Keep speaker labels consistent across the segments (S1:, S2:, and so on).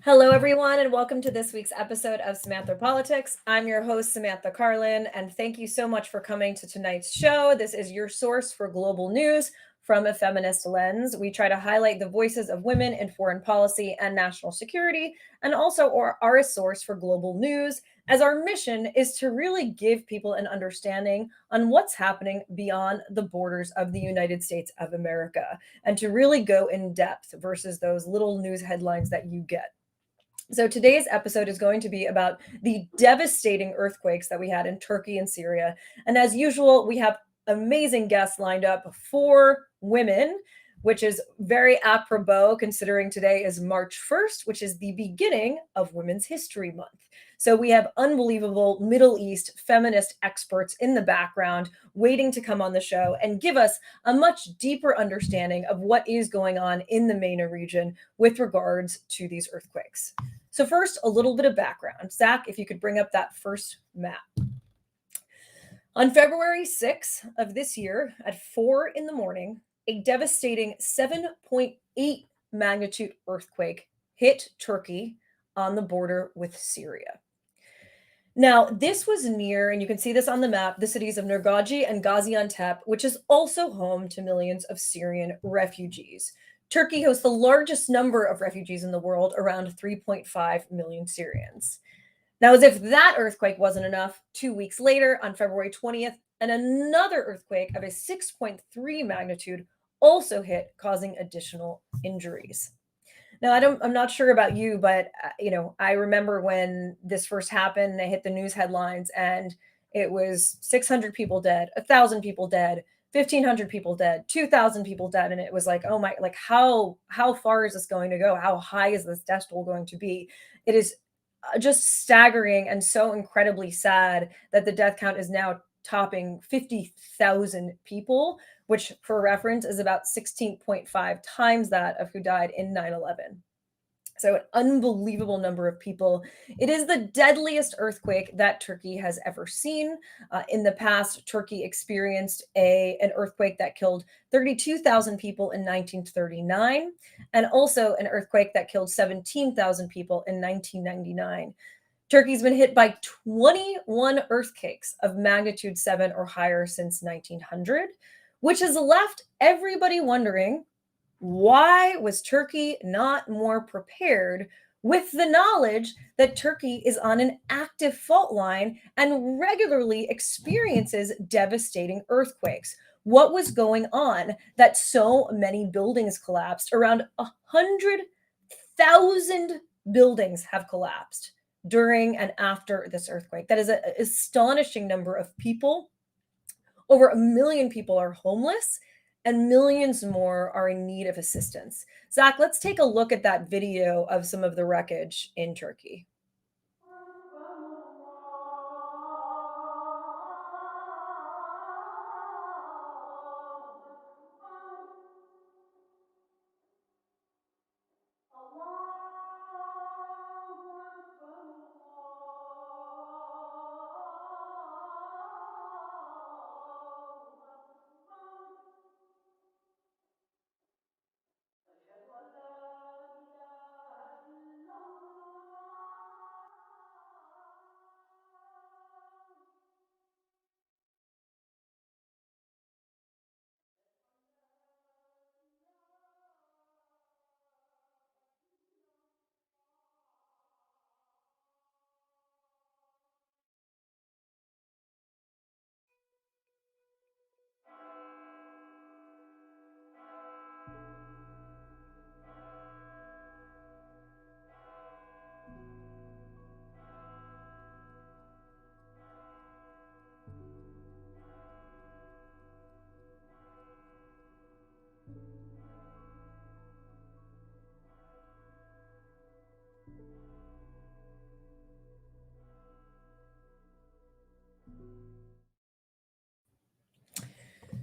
S1: Hello, everyone, and welcome to this week's episode of Samanthropolitics. I'm your host, Samantha Carlin, and thank you so much for coming to tonight's show. This is your source for global news from a feminist lens. We try to highlight the voices of women in foreign policy and national security, and also are a source for global news, as our mission is to really give people an understanding on what's happening beyond the borders of the United States of America, and to really go in depth versus those little news headlines that you get. So today's episode is going to be about the devastating earthquakes that we had in Turkey and Syria. And as usual, we have amazing guests lined up for women, which is very apropos considering today is March 1st, which is the beginning of Women's History Month. So we have unbelievable Middle East feminist experts in the background waiting to come on the show and give us a much deeper understanding of what is going on in the MENA region with regards to these earthquakes. So first, a little bit of background. Zach, if you could bring up that first map. On February 6th of this year at 4 in the morning, a devastating 7.8 magnitude earthquake hit Turkey on the border with Syria. Now, this was near, and you can see this on the map, the cities of Nurgaci and Gaziantep, which is also home to millions of Syrian refugees. Turkey hosts the largest number of refugees in the world, around 3.5 million Syrians. Now, as if that earthquake wasn't enough, 2 weeks later, on February 20th, and another earthquake of a 6.3 magnitude also hit, causing additional injuries. Now, I'm not sure about you, but I remember when this first happened, they hit the news headlines, and it was 600 people dead, 1,000 people dead, 1,500 people dead, 2,000 people dead, and it was like, oh my, like how far is this going to go? How high is this death toll going to be? It is just staggering and so incredibly sad that the death count is now topping 50,000 people, which for reference is about 16.5 times that of who died in 9/11. So an unbelievable number of people. It is the deadliest earthquake that Turkey has ever seen. In the past, Turkey experienced an earthquake that killed 32,000 people in 1939, and also an earthquake that killed 17,000 people in 1999. Turkey's been hit by 21 earthquakes of magnitude 7 or higher since 1900, which has left everybody wondering, why was Turkey not more prepared with the knowledge that Turkey is on an active fault line and regularly experiences devastating earthquakes? What was going on that so many buildings collapsed? Around 100,000 buildings have collapsed during and after this earthquake. That is an astonishing number of people. Over 1 million people are homeless, and millions more are in need of assistance. Zach, let's take a look at that video of some of the wreckage in Turkey.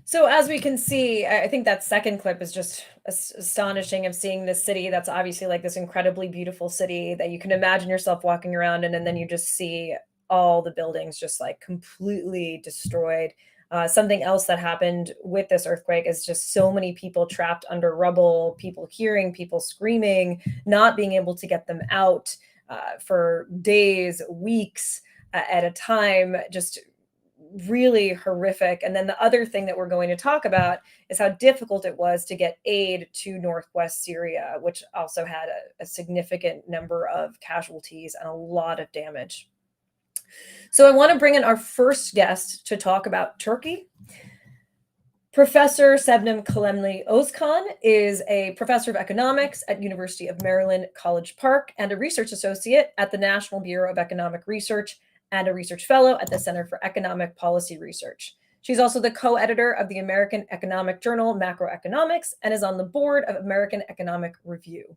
S1: So as we can see, I think that second clip is just astonishing of seeing this city that's obviously like this incredibly beautiful city that you can imagine yourself walking around in, and then you just see all the buildings just like completely destroyed. Something else that happened with this earthquake is just so many people trapped under rubble, people hearing people screaming, not being able to get them out for days, weeks at a time, just really horrific. And then the other thing that we're going to talk about is how difficult it was to get aid to northwest Syria, which also had a significant number of casualties and a lot of damage. So I want to bring in our first guest to talk about Turkey. Professor Sebnem Kalemli-Ozcan is a professor of economics at University of Maryland, College Park, and a research associate at the National Bureau of Economic Research and a research fellow at the Center for Economic Policy Research. She's also the co-editor of the American economic journal Macroeconomics and is on the board of American Economic Review.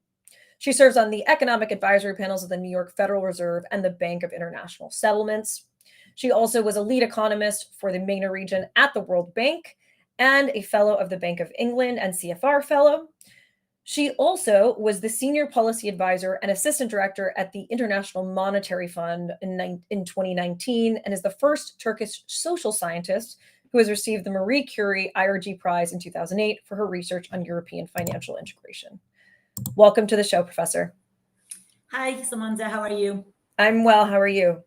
S1: She serves on the economic advisory panels of the New York Federal Reserve and the Bank of International Settlements. She also was a lead economist for the MENA region at the World Bank and a fellow of the Bank of England and CFR fellow. She also was the senior policy advisor and assistant director at the International Monetary Fund in 2019 and is the first Turkish social scientist who has received the Marie Curie IRG Prize in 2008 for her research on European financial integration. Welcome to the show, Professor.
S2: Hi, Samantha. How are you?
S1: I'm well. How are you?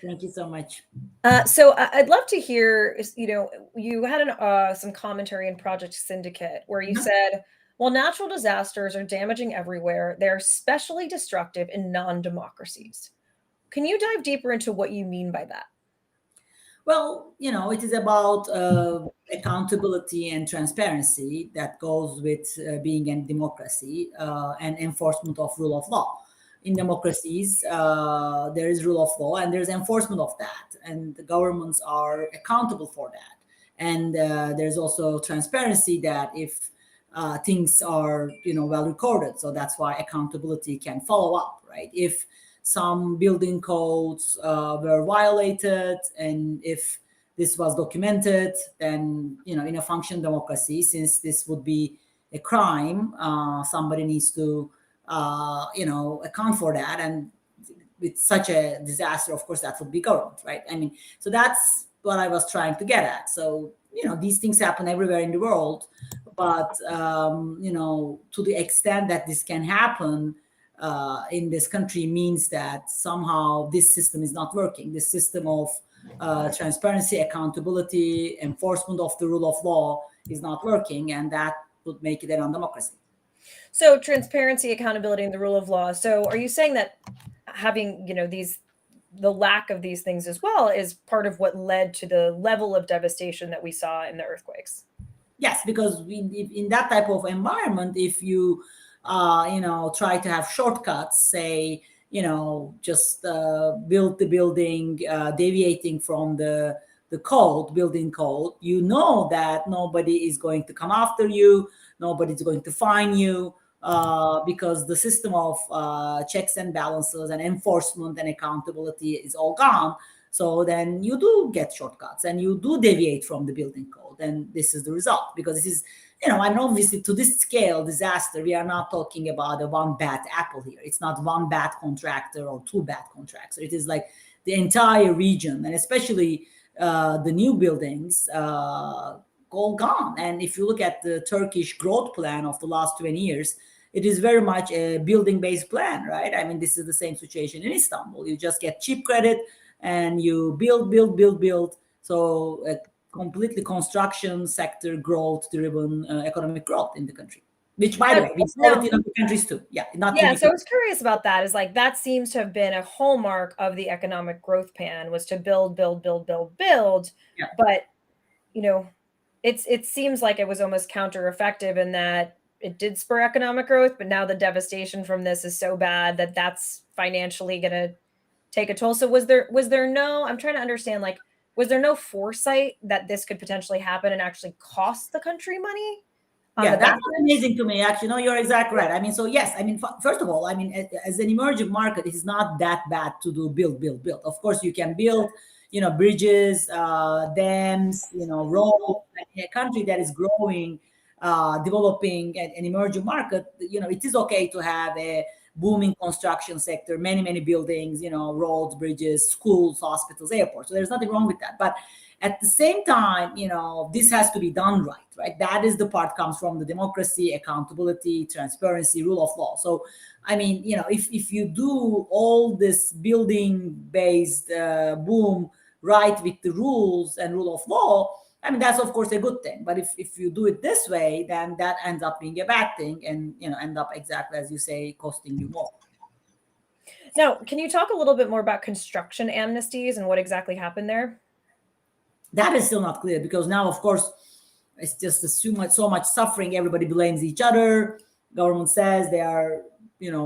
S2: Thank you so much.
S1: So I'd love to hear, you had some commentary in Project Syndicate where you said, while natural disasters are damaging everywhere, they're especially destructive in non-democracies. Can you dive deeper into what you mean by that?
S2: Well, it is about accountability and transparency that goes with being a democracy and enforcement of rule of law. In democracies, there is rule of law and there's enforcement of that, and the governments are accountable for that. And there's also transparency that if things are, well recorded. So that's why accountability can follow up, right? If some building codes were violated, and if this was documented, then, in a functioning democracy, since this would be a crime, somebody needs to, account for that. And with such a disaster, of course, that would be government, right? I mean, so that's what I was trying to get at. So, these things happen everywhere in the world, but, to the extent that this can happen in this country means that somehow this system is not working. This system of transparency, accountability, enforcement of the rule of law is not working, and that would make it a non-democracy.
S1: So transparency, accountability, and the rule of law. So are you saying that having, the lack of these things as well is part of what led to the level of devastation that we saw in the earthquakes?
S2: Yes, because in that type of environment, if you try to have shortcuts, say, just build the building, deviating from the building code, that nobody is going to come after you, nobody's going to fine you, because the system of checks and balances and enforcement and accountability is all gone. So then you do get shortcuts and you do deviate from the building code. And this is the result, because this is, and obviously to this scale disaster, we are not talking about a one bad apple here. It's not one bad contractor or two bad contractors. It is like the entire region, and especially the new buildings all gone. And if you look at the Turkish growth plan of the last 20 years, it is very much a building-based plan, right? I mean, this is the same situation in Istanbul. You just get cheap credit and you build. So a completely construction sector growth driven economic growth in the country, which, by the way, we saw it in other countries too. Yeah.
S1: So I was curious about that. Is like, that seems to have been a hallmark of the economic growth plan, was to build.
S2: Yeah.
S1: But, it seems like it was almost counter-effective in that it did spur economic growth, but now the devastation from this is so bad that that's financially going to take a toll. So was there no, I'm trying to understand, like, was there no foresight that this could potentially happen and actually cost the country money?
S2: Yeah, that's amazing to me. Actually, no, you're exactly right. I mean, so yes, I mean, first of all, I mean, as an emerging market, it is not that bad to do build. Of course, you can build, bridges, dams, roads. In a country that is growing, developing, an emerging market, it is okay to have a booming construction sector, many buildings, roads, bridges, schools, hospitals, airports. So there's nothing wrong with that. But at the same time, this has to be done right? That is the part comes from the democracy, accountability, transparency, rule of law. So, I mean, if you do all this building-based boom right with the rules and rule of law, I mean, that's of course a good thing. But if you do it this way, then that ends up being a bad thing and, end up exactly as you say, costing you more.
S1: Now, can you talk a little bit more about construction amnesties and what exactly happened there?
S2: That is still not clear because now, of course, it's just so much suffering. Everybody blames each other. Government says they are,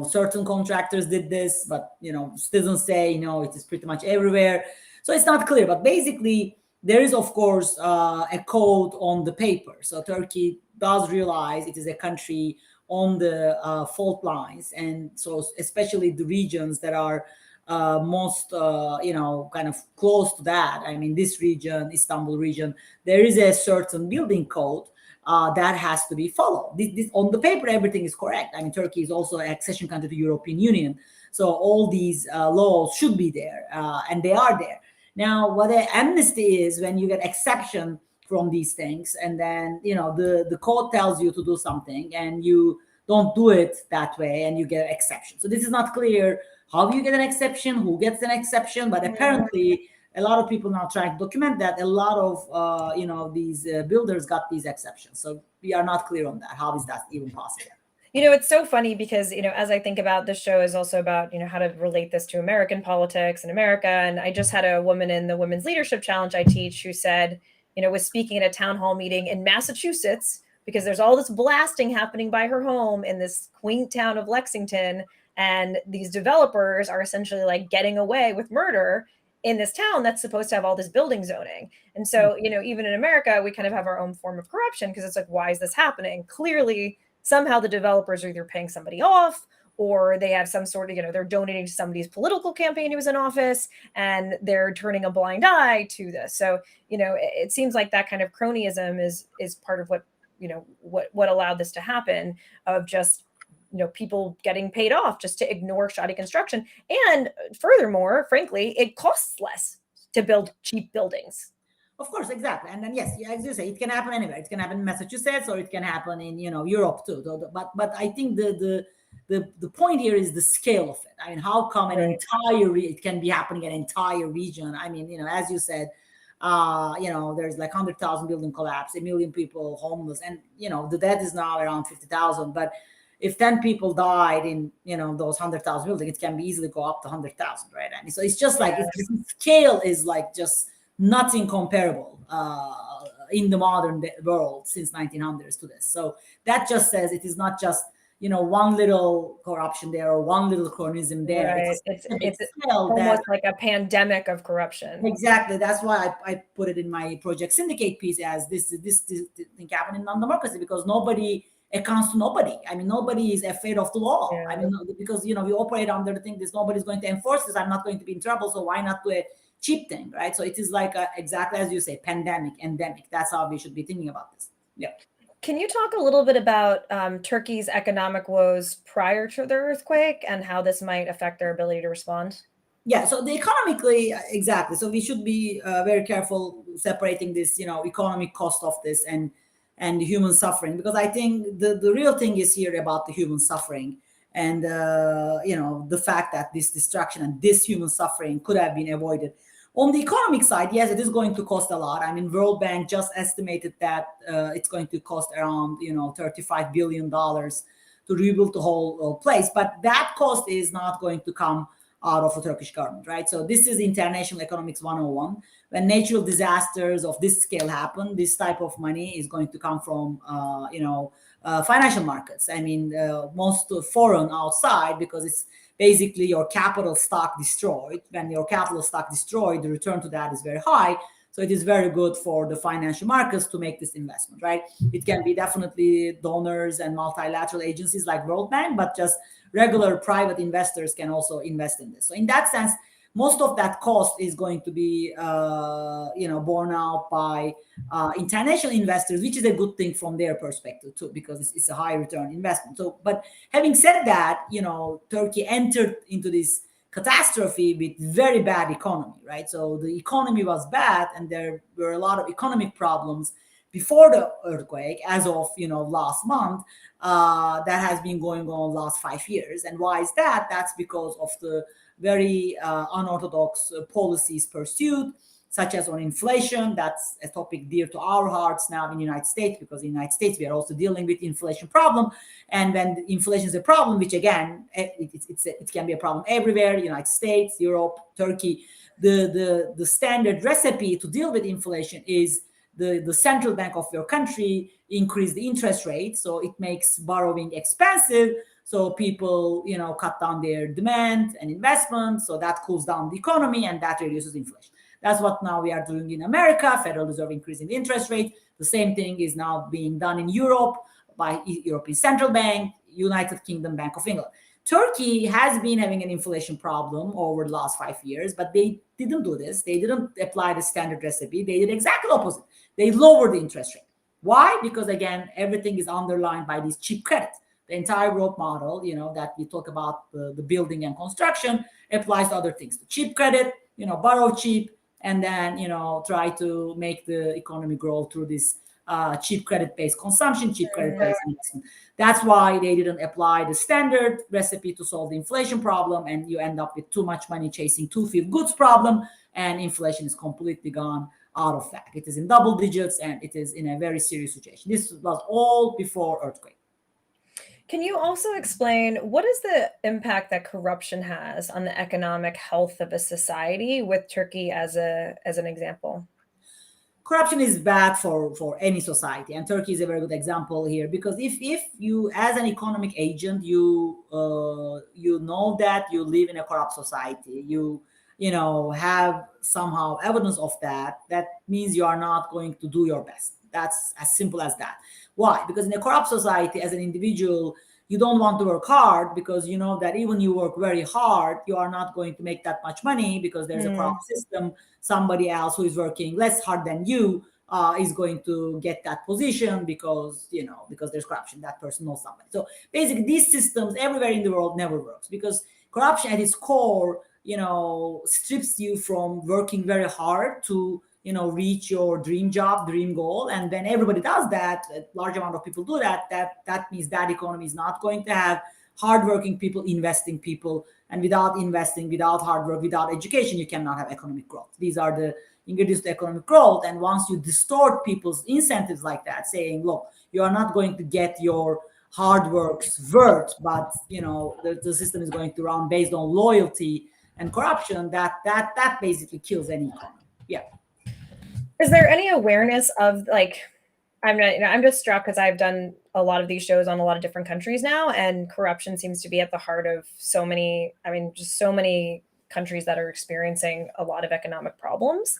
S2: certain contractors did this, but, citizens say, it is pretty much everywhere. So it's not clear. But basically, there is, of course, a code on the paper. So Turkey does realize it is a country on the fault lines. And so especially the regions that are most kind of close to that. I mean, this region, Istanbul region, there is a certain building code that has to be followed. This on the paper, everything is correct. I mean, Turkey is also an accession country to the European Union, so all these laws should be there, and they are there. Now, what an amnesty is when you get exception from these things, and then the code tells you to do something, and you don't do it that way, and you get an exception. So this is not clear. How you get an exception? Who gets an exception? But apparently, a lot of people now trying to document that a lot of these builders got these exceptions. So we are not clear on that. How is that even possible?
S1: It's so funny because, as I think about this show is also about, how to relate this to American politics and America. And I just had a woman in the Women's Leadership Challenge I teach who said, was speaking at a town hall meeting in Massachusetts because there's all this blasting happening by her home in this quaint town of Lexington. And these developers are essentially like getting away with murder in this town that's supposed to have all this building zoning. And so, even in America, we kind of have our own form of corruption because it's like, why is this happening? Clearly, somehow the developers are either paying somebody off or they have some sort of, they're donating to somebody's political campaign who's in office and they're turning a blind eye to this. So, it seems like that kind of cronyism is part of what allowed this to happen, of just people getting paid off just to ignore shoddy construction. And furthermore, frankly, it costs less to build cheap buildings.
S2: Of course, exactly. And then, yes, as you say, it can happen anywhere. It can happen in Massachusetts or it can happen in, Europe too. But I think the point here is the scale of it. I mean, how come it can be happening in an entire region? I mean, as you said, there's like 100,000 building collapse, 1 million people homeless, and, the death is now around 50,000. But if 10 people died in, those 100,000 buildings, it can be easily go up to 100,000, right? I mean, so it's just like the scale is like just nothing comparable in the modern world since 1900s to this. So that just says it is not just one little corruption there or one little cronyism there.
S1: Right. It's almost like a pandemic of corruption.
S2: Exactly. That's why I put it in my Project Syndicate piece as this thing happening in non-democracy, because nobody accounts to nobody. I mean, nobody is afraid of the law. Yeah. I mean, because we operate under the thing that nobody's going to enforce this. I'm not going to be in trouble, so why not do a cheap thing, right? So it is like exactly as you say, pandemic, endemic. That's how we should be thinking about this. Yeah.
S1: Can you talk a little bit about Turkey's economic woes prior to the earthquake and how this might affect their ability to respond?
S2: Yeah, so the economically, exactly. So we should be very careful separating this, economic cost of this and the human suffering, because I think the real thing is here about the human suffering and, the fact that this destruction and this human suffering could have been avoided. On the economic side, yes, it is going to cost a lot. I mean, World Bank just estimated that it's going to cost around, $35 billion to rebuild the whole place. But that cost is not going to come out of the Turkish government, right? So this is International Economics 101. When natural disasters of this scale happen, this type of money is going to come from, financial markets. I mean, most foreign outside, because it's basically your capital stock destroyed. When your capital stock destroyed, the return to that is very high. So it is very good for the financial markets to make this investment, right? It can be definitely donors and multilateral agencies like World Bank, but just regular private investors can also invest in this. So in that sense, most of that cost is going to be borne out by international investors, which is a good thing from their perspective too, because it's a high return investment. So, but having said that, Turkey entered into this catastrophe with very bad economy, right? So the economy was bad, and there were a lot of economic problems before the earthquake, as of last month. That has been going on last 5 years. And why is that? That's because of the very unorthodox policies pursued, such as on inflation. That's a topic dear to our hearts now in the United States, because in the United States we are also dealing with inflation problem. And when inflation is a problem, which again, it can be a problem everywhere, United States, Europe, Turkey, the standard recipe to deal with inflation is the central bank of your country increase the interest rate, so it makes borrowing expensive. So people, cut down their demand and investment. So that cools down the economy, and that reduces inflation. That's what now we are doing in America. Federal Reserve increasing the interest rate. The same thing is now being done in Europe by European Central Bank, United Kingdom, Bank of England. Turkey has been having an inflation problem over the last 5 years, but they didn't do this. They didn't apply the standard recipe. They did exactly opposite. They lowered the interest rate. Why? Because again, everything is underlined by this cheap credit. The entire growth model, that we talk about, the building and construction, applies to other things. The cheap credit, borrow cheap, and then, try to make the economy grow through this cheap credit-based consumption, cheap credit-based investment. That's why they didn't apply the standard recipe to solve the inflation problem, and you end up with too much money chasing too few goods problem, and inflation is completely gone out of whack. It is in double digits, and it is in a very serious situation. This was all before earthquake.
S1: Can you also explain what is the impact that corruption has on the economic health of a society, with Turkey as an example?
S2: Corruption is bad for any society, and Turkey is a very good example here, because if you, as an economic agent, you know that you live in a corrupt society, you have somehow evidence of that means you are not going to do your best. That's as simple as that. Why? Because in a corrupt society, as an individual, you don't want to work hard, because you know that even you work very hard, you are not going to make that much money, because there's a corrupt system. Somebody else who is working less hard than you is going to get that position, because there's corruption. That person knows somebody. So basically, these systems everywhere in the world never works, because corruption at its core, strips you from working very hard to reach your dream job, dream goal. And when everybody does that, a large amount of people do that, that means that economy is not going to have hardworking people, investing people. And without investing, without hard work, without education, you cannot have economic growth. These are the ingredients to economic growth. And once you distort people's incentives like that, saying, look, you are not going to get your hard work's worth, but the system is going to run based on loyalty and corruption, that basically kills any economy. Yeah.
S1: Is there any awareness of, like, I'm just struck because I've done a lot of these shows on a lot of different countries now, and corruption seems to be at the heart of so many countries that are experiencing a lot of economic problems.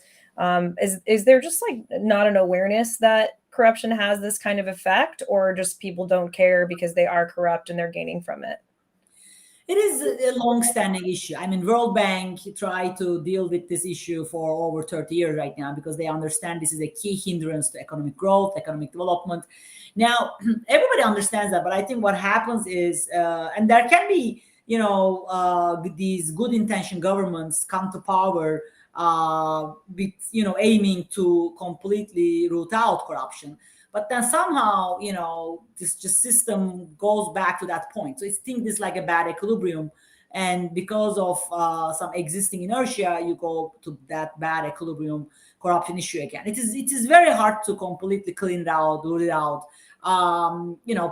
S1: Is there just like not an awareness that corruption has this kind of effect, or just people don't care because they are corrupt and they're gaining from it?
S2: It is a long-standing issue. I mean, World Bank try to deal with this issue for over 30 years right now, because they understand this is a key hindrance to economic growth, economic development. Now, everybody understands that, but I think what happens is, and there can be, these good-intentioned governments come to power with, aiming to completely root out corruption. But then somehow, this just system goes back to that point. So it's this like a bad equilibrium. And because of some existing inertia, you go to that bad equilibrium corruption issue again. It is very hard to completely clean it out, root it out.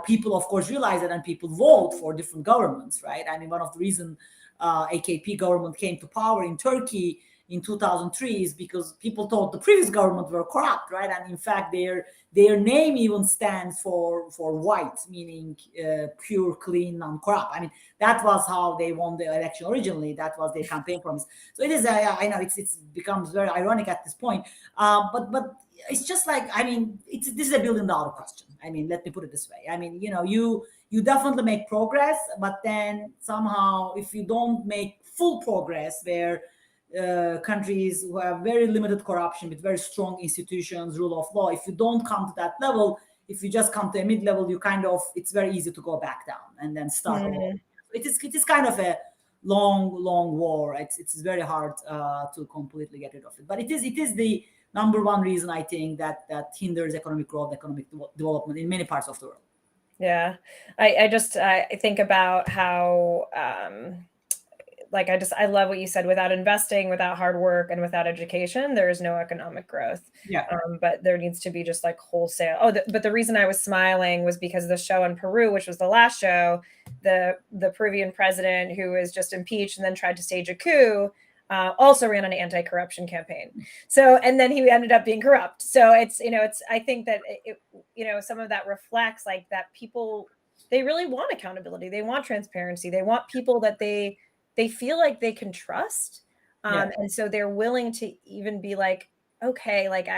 S2: People, of course, realize that, and people vote for different governments, right? I mean, one of the reasons AKP government came to power in Turkey in 2003 is because people thought the previous government were corrupt, right? And in fact, their name even stands for white, meaning pure, clean, non-corrupt. I mean, that was how they won the election originally. That was their campaign promise. So it is. I know it becomes very ironic at this point, but it's just like, I mean, this is a $1 billion question. I mean, let me put it this way. I mean, you definitely make progress, but then somehow, if you don't make full progress, where countries who have very limited corruption with very strong institutions, rule of law. If you don't come to that level, if you just come to a mid-level, you kind of, it's very easy to go back down and then start over. It is kind of a long war. It's very hard to completely get rid of it. But it is the number one reason, I think, that hinders economic growth, economic development in many parts of the world.
S1: Yeah, I think about how I love what you said. Without investing, without hard work, and without education, there is no economic growth.
S2: Yeah.
S1: But there needs to be just like wholesale. But the reason I was smiling was because of the show in Peru, which was the last show, the Peruvian president who was just impeached and then tried to stage a coup. Also ran an anti-corruption campaign. So, and then he ended up being corrupt. So I think that some of that reflects like that people, they really want accountability. They want transparency. They want people that they feel like they can trust. And so they're willing to even be like, okay, like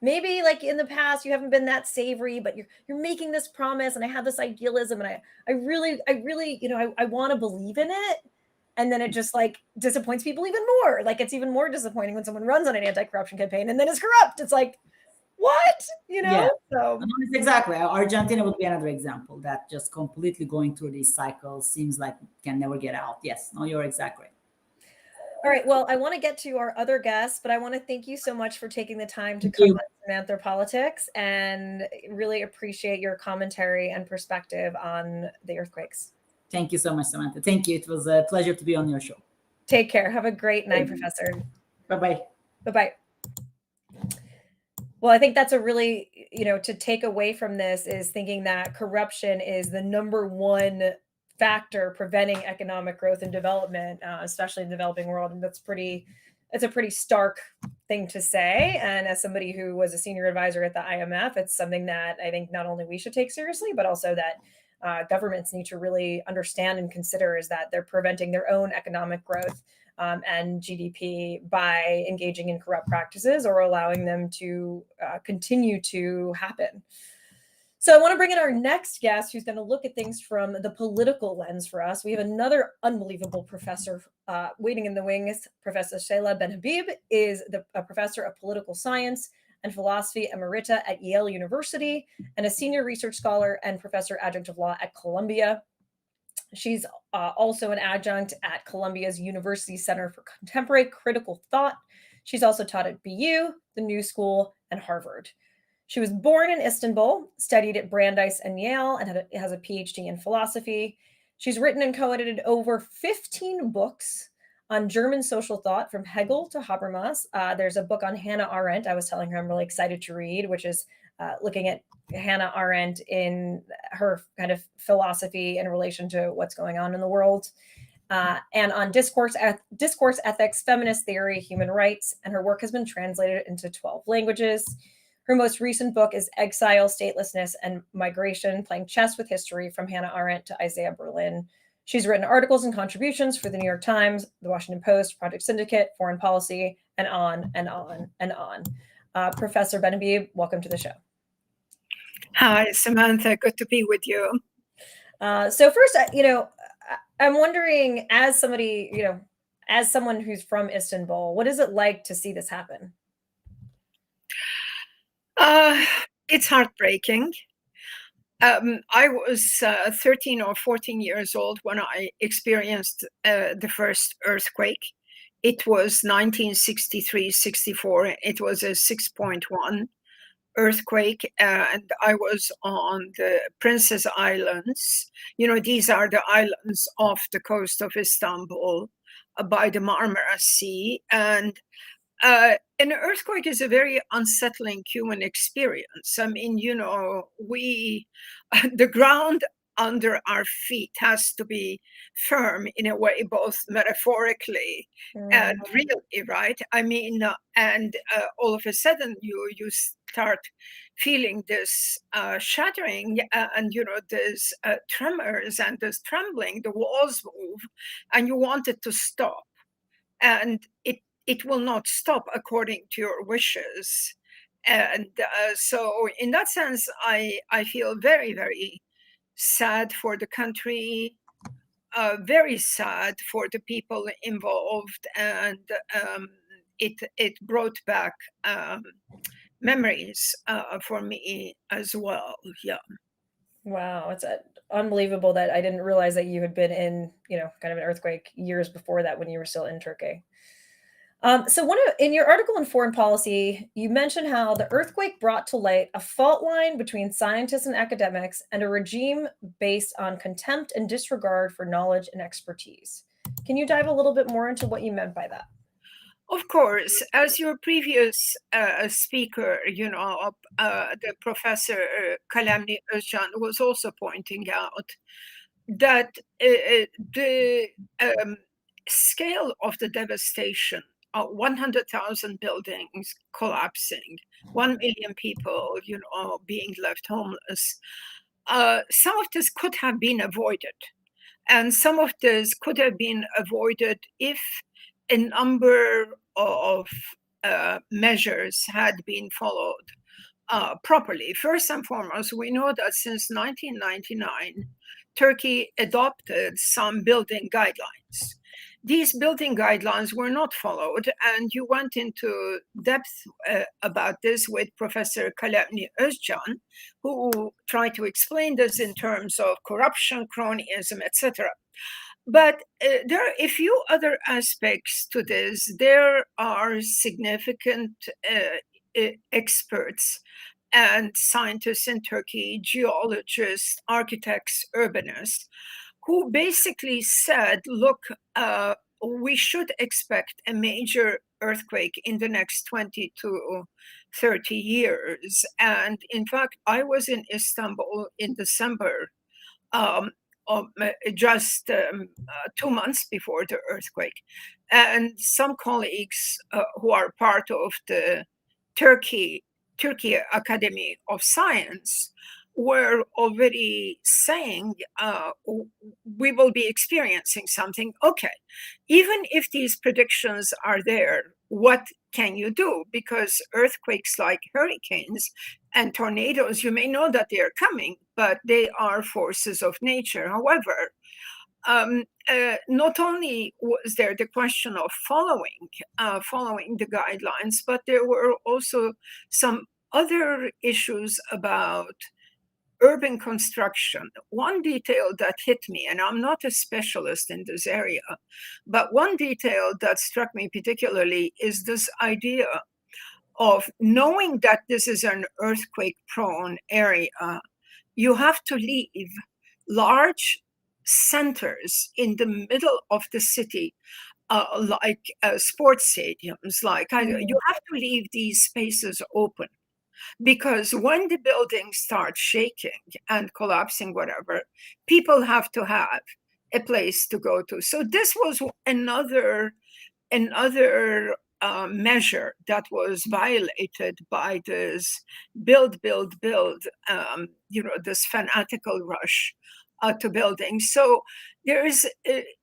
S1: maybe like in the past you haven't been that savory, but you're making this promise and I have this idealism and I really, I want to believe in it. And then it just like disappoints people even more. Like it's even more disappointing when someone runs on an anti-corruption campaign and then is corrupt. It's like, what?
S2: Yeah.
S1: So
S2: exactly. Argentina would be another example that just completely going through these cycles seems like can never get out. Yes, no, you're exactly right.
S1: All right. Well, I want to get to our other guests, but I want to thank you so much for taking the time to come on Samanthropolitics and really appreciate your commentary and perspective on the earthquakes.
S2: Thank you so much, Samantha. Thank you. It was a pleasure to be on your show.
S1: Take care. Have a great night, Professor.
S2: Bye-bye.
S1: Bye-bye. Well, I think that's a really, to take away from this is thinking that corruption is the number one factor preventing economic growth and development, especially in the developing world. And it's a pretty stark thing to say. And as somebody who was a senior advisor at the IMF, it's something that I think not only we should take seriously, but also that governments need to really understand and consider is that they're preventing their own economic growth and GDP by engaging in corrupt practices or allowing them to continue to happen. So I want to bring in our next guest who's going to look at things from the political lens for us. We have another unbelievable professor waiting in the wings. Professor Seyla Benhabib is a professor of political science and philosophy emerita at Yale University and a senior research scholar and professor adjunct of law at Columbia. She's also an adjunct at Columbia's University Center for Contemporary Critical Thought. She's also taught at BU, the New School, and Harvard. She was born in Istanbul, studied at Brandeis and Yale, and has a PhD in philosophy. She's written and co-edited over 15 books on German social thought from Hegel to Habermas. There's a book on Hannah Arendt I was telling her I'm really excited to read, which is looking at Hannah Arendt in her kind of philosophy in relation to what's going on in the world. And on discourse ethics, feminist theory, human rights, and her work has been translated into 12 languages. Her most recent book is Exile, Statelessness, and Migration, Playing Chess with History from Hannah Arendt to Isaiah Berlin. She's written articles and contributions for the New York Times, the Washington Post, Project Syndicate, Foreign Policy, and on and on and on. Professor Benhabib, welcome to the show.
S3: Hi, Samantha. Good to be with you.
S1: So first, I'm wondering, as somebody, as someone who's from Istanbul, what is it like to see this happen?
S3: It's heartbreaking. I was 13 or 14 years old when I experienced the first earthquake. It was 1963-64. It was a 6.1 earthquake, and I was on the Princess Islands. These are the islands off the coast of Istanbul by the Marmara Sea. And an earthquake is a very unsettling human experience. I mean, the ground under our feet has to be firm in a way, both metaphorically and really, right? I mean, and all of a sudden you start feeling this shattering and, there's tremors and there's trembling, the walls move, and you want it to stop. And it will not stop according to your wishes. And so in that sense, I feel very, very sad for the country. very sad for the people involved, and it brought back memories for me as well. Yeah.
S1: Wow, it's unbelievable that I didn't realize that you had been in, kind of an earthquake years before that when you were still in Turkey. So in your article in Foreign Policy, you mentioned how the earthquake brought to light a fault line between scientists and academics and a regime based on contempt and disregard for knowledge and expertise. Can you dive a little bit more into what you meant by that?
S3: Of course, as your previous speaker, the Professor Kalemli-Ozcan was also pointing out, that the scale of the devastation, 100,000 buildings collapsing, 1 million people, being left homeless, some of this could have been avoided. And some of this could have been avoided if a number of measures had been followed properly. First and foremost, we know that since 1999, Turkey adopted some building guidelines. These building guidelines were not followed, and you went into depth about this with Professor Kalemli-Ozcan, who tried to explain this in terms of corruption, cronyism, etc. But there are a few other aspects to this. There are significant experts and scientists in Turkey, geologists, architects, urbanists, who basically said, look, we should expect a major earthquake in the next 20 to 30 years. And in fact, I was in Istanbul in December, just 2 months before the earthquake. And some colleagues who are part of the Turkey Academy of Science were already saying, we will be experiencing something. Okay, even if these predictions are there, what can you do? Because earthquakes, like hurricanes and tornadoes, you may know that they are coming, but they are forces of nature. However, not only was there the question of following the guidelines, but there were also some other issues about urban construction. One detail that hit me, and I'm not a specialist in this area, but one detail that struck me particularly is this idea of knowing that this is an earthquake-prone area. You have to leave large centers in the middle of the city, like sports stadiums. You have to leave these spaces open, because when the buildings start shaking and collapsing, whatever, people have to have a place to go to. So this was another measure that was violated by this build, this fanatical rush to building. So there is,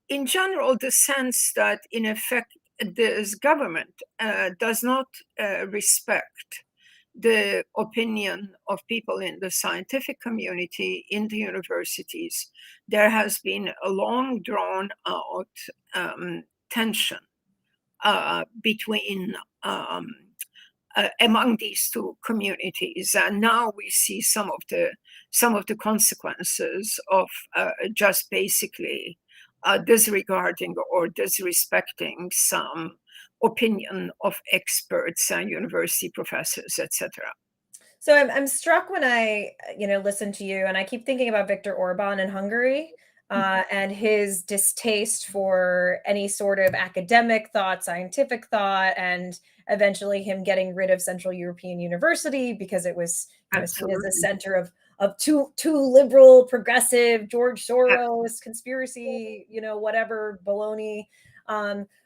S3: in general, the sense that, in effect, this government does not respect the opinion of people in the scientific community, in the universities. There has been a long drawn out tension between among these two communities, and now we see some of the consequences of just basically disregarding or disrespecting some opinion of experts and university professors, etc.
S1: So I'm struck when I, listen to you, and I keep thinking about Viktor Orban in Hungary, and his distaste for any sort of academic thought, scientific thought, and eventually him getting rid of Central European University because it was seen as a center of too liberal, progressive, George Soros conspiracy, whatever baloney.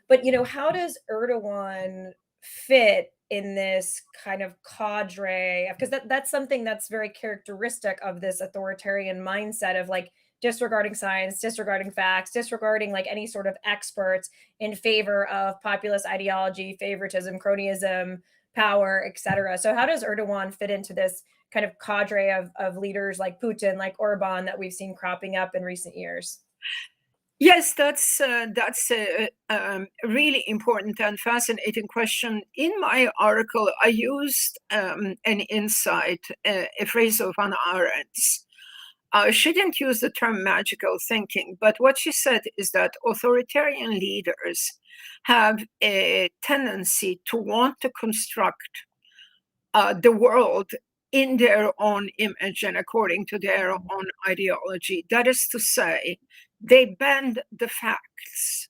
S1: But how does Erdogan fit in this kind of cadre? Because that's something that's very characteristic of this authoritarian mindset of like disregarding science, disregarding facts, disregarding like any sort of experts in favor of populist ideology, favoritism, cronyism, power, etc. So how does Erdogan fit into this kind of cadre of leaders like Putin, like Orban, that we've seen cropping up in recent years?
S3: Yes, that's a really important and fascinating question. In my article, I used an insight, a phrase of Hannah Arendt's. She didn't use the term magical thinking, but what she said is that authoritarian leaders have a tendency to want to construct the world in their own image and according to their own ideology. That is to say, they bend the facts.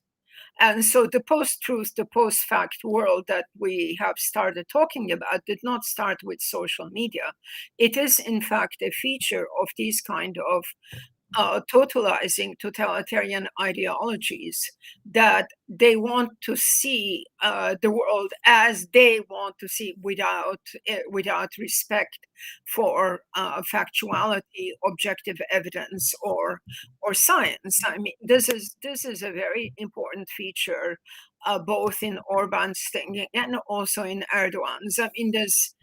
S3: And so the post-truth, the post-fact world that we have started talking about did not start with social media. It is, in fact, a feature of these kind of totalizing totalitarian ideologies, that they want to see the world as they want to see, without respect for factuality, objective evidence, or science. I mean, this is a very important feature, both in Orban's thinking and also in Erdogan's. I mean, there's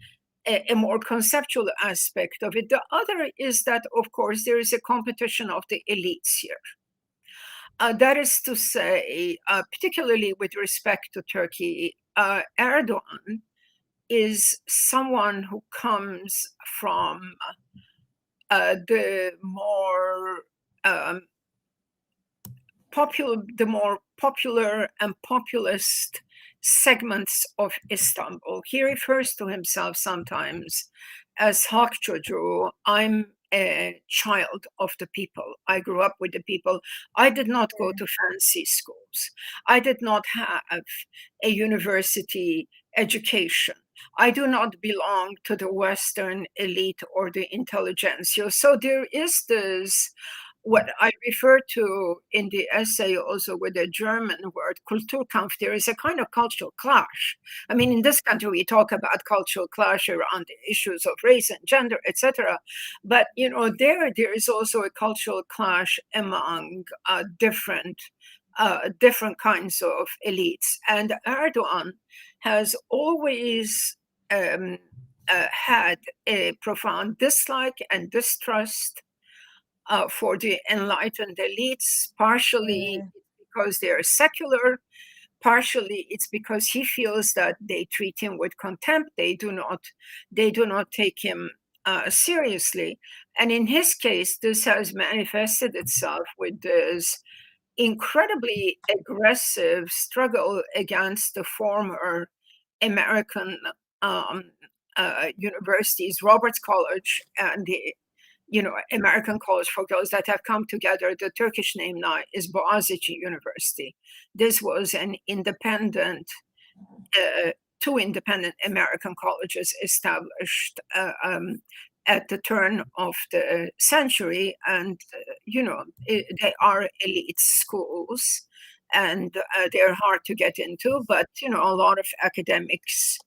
S3: a more conceptual aspect of it. The other is that, of course, there is a competition of the elites here. That is to say, particularly with respect to Turkey, Erdogan is someone who comes from the more popular and populist segments of Istanbul. He refers to himself sometimes as Halkçocuğu. I'm a child of the people. I grew up with the people. I did not go to fancy schools. I did not have a university education. I do not belong to the Western elite or the intelligentsia. So there is this, what I refer to in the essay also with the German word Kulturkampf. There is a kind of cultural clash. I mean, in this country, we talk about cultural clash around the issues of race and gender, etc. But, there is also a cultural clash among different kinds of elites. And Erdogan has always had a profound dislike and distrust for the enlightened elites. Partially because they are secular, partially it's because he feels that they treat him with contempt. They do not take him seriously. And in his case, this has manifested itself with this incredibly aggressive struggle against the former American universities, Roberts College and the American College. For those that have come together, the Turkish name now is Boğaziçi University. This was an independent, two independent American colleges established at the turn of the century, and they are elite schools, and they're hard to get into. But a lot of academics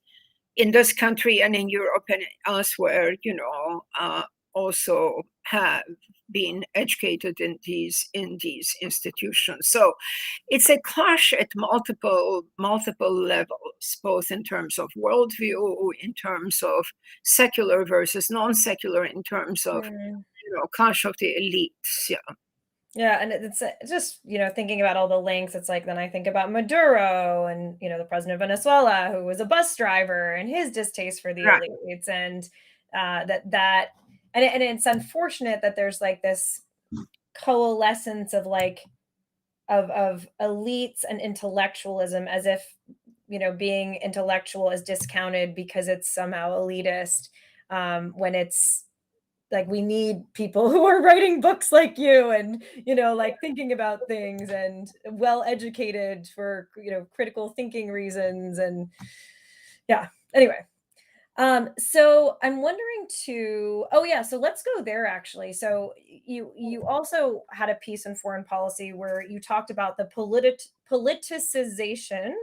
S3: in this country and in Europe and elsewhere, also have been educated in these institutions. So it's a clash at multiple levels, both in terms of worldview, in terms of secular versus non-secular, in terms of clash of the elites.
S1: Yeah, and it's just, thinking about all the links, it's like, then I think about Maduro and, the president of Venezuela, who was a bus driver, and his distaste for the
S3: Right.
S1: elites, and and it's unfortunate that there's like this coalescence of of elites and intellectualism, as if, being intellectual is discounted because it's somehow elitist, when it's like, we need people who are writing books like you, and like thinking about things, and well educated for critical thinking reasons. And yeah, anyway, so I'm wondering too, oh yeah, so let's go there actually. So you also had a piece in foreign policy where you talked about the politicization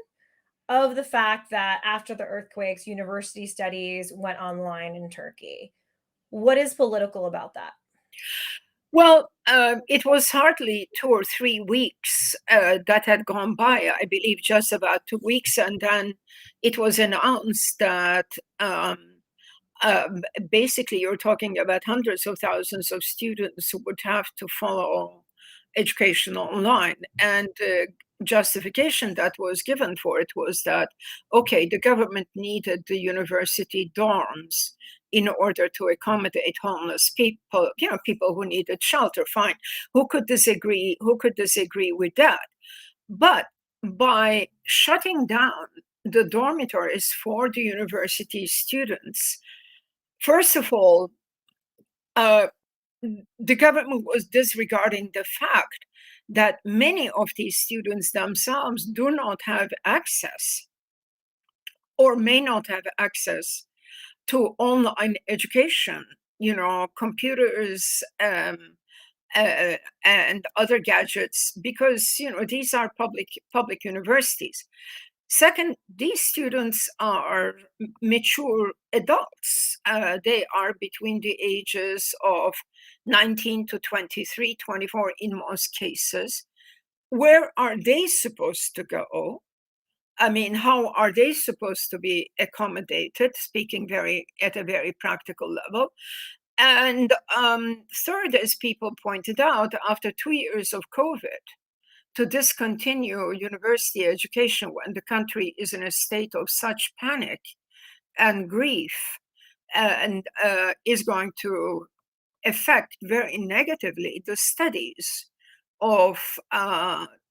S1: of the fact that after the earthquakes, university studies went online in Turkey. What is political about that?
S3: Well, it was hardly 2 or 3 weeks that had gone by, I believe just about 2 weeks. And then it was announced that basically you're talking about hundreds of thousands of students who would have to follow education online. And the justification that was given for it was that, okay, the government needed the university dorms in order to accommodate homeless people, people who needed shelter. Fine. Who could disagree with that? But by shutting down the dormitories for the university students, first of all, the government was disregarding the fact that many of these students themselves do not have access or may not have access to online education, computers and other gadgets, because these are public universities. Second, these students are mature adults. They are between the ages of 19 to 23, 24 in most cases. Where are they supposed to go? I mean, how are they supposed to be accommodated, speaking at a very practical level? And third, as people pointed out, after 2 years of COVID, to discontinue university education when the country is in a state of such panic and grief, and is going to affect very negatively the studies of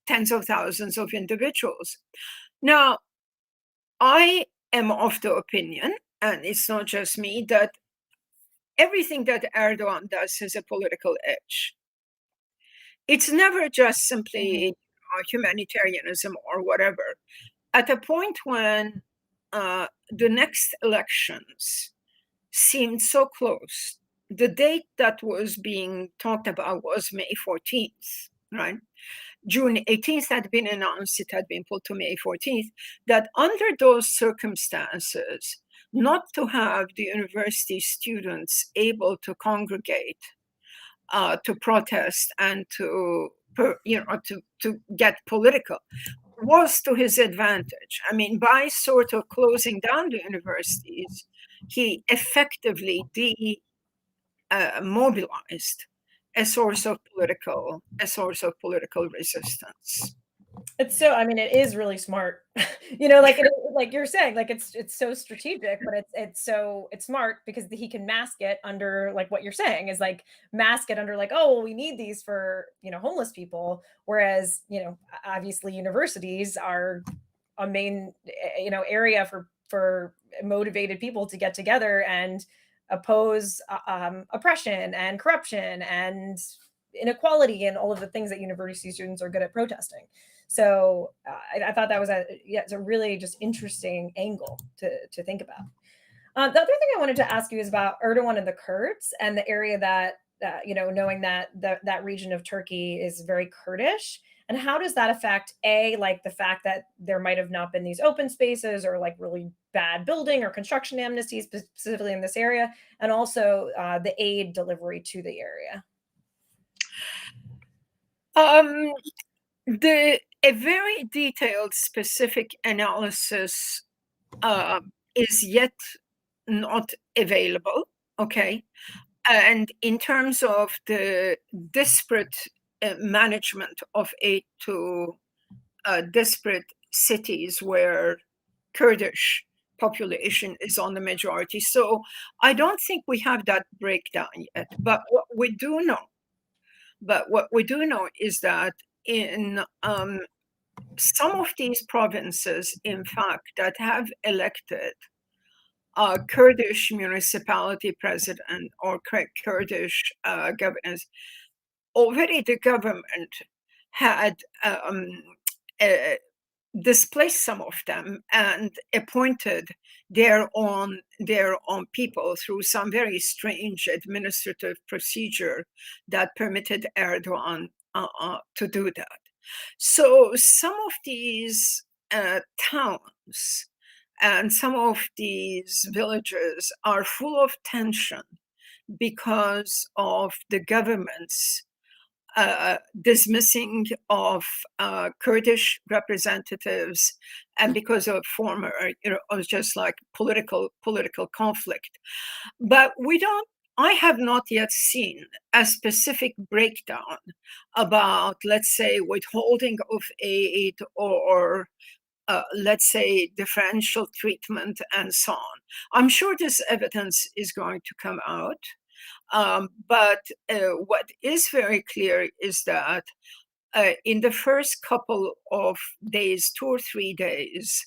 S3: tens of thousands of individuals. Now, I am of the opinion, and it's not just me, that everything that Erdogan does has a political edge. It's never just simply humanitarianism or whatever. At a point when the next elections seemed so close, the date that was being talked about was May 14th, right? June 18th had been announced, it had been put to May 14th, that under those circumstances, not to have the university students able to congregate, to protest and to get political was to his advantage. I mean, by sort of closing down the universities, he effectively mobilized a source of political resistance.
S1: It's so, I mean, it is really smart, like you're saying, like it's so strategic, but it's smart because he can mask it under, like what you're saying is like mask it under like, oh, well, we need these for, homeless people. Whereas, obviously universities are a main, area for motivated people to get together and oppose oppression and corruption and inequality and all of the things that university students are good at protesting. So I thought that was it's a really just interesting angle to think about. The other thing I wanted to ask you is about Erdogan and the Kurds and the area that, knowing that that region of Turkey is very Kurdish. And how does that affect, like the fact that there might have not been these open spaces or like really bad building or construction amnesties specifically in this area, and also the aid delivery to the area?
S3: A very detailed, specific analysis is yet not available, okay? And in terms of the disparate management of aid to disparate cities where Kurdish population is on the majority. So I don't think we have that breakdown yet. But what we do know is that in some of these provinces, in fact, that have elected a Kurdish municipality president or Kurdish governors, already the government had displaced some of them and appointed their own people through some very strange administrative procedure that permitted Erdogan to do that. So some of these towns and some of these villages are full of tension because of the government's dismissing of Kurdish representatives and because of former, just like political conflict. But we don't I have not yet seen a specific breakdown about, let's say, withholding of aid or let's say, differential treatment and so on. I'm sure this evidence is going to come out. But what is very clear is that in the first couple of days, 2 or 3 days,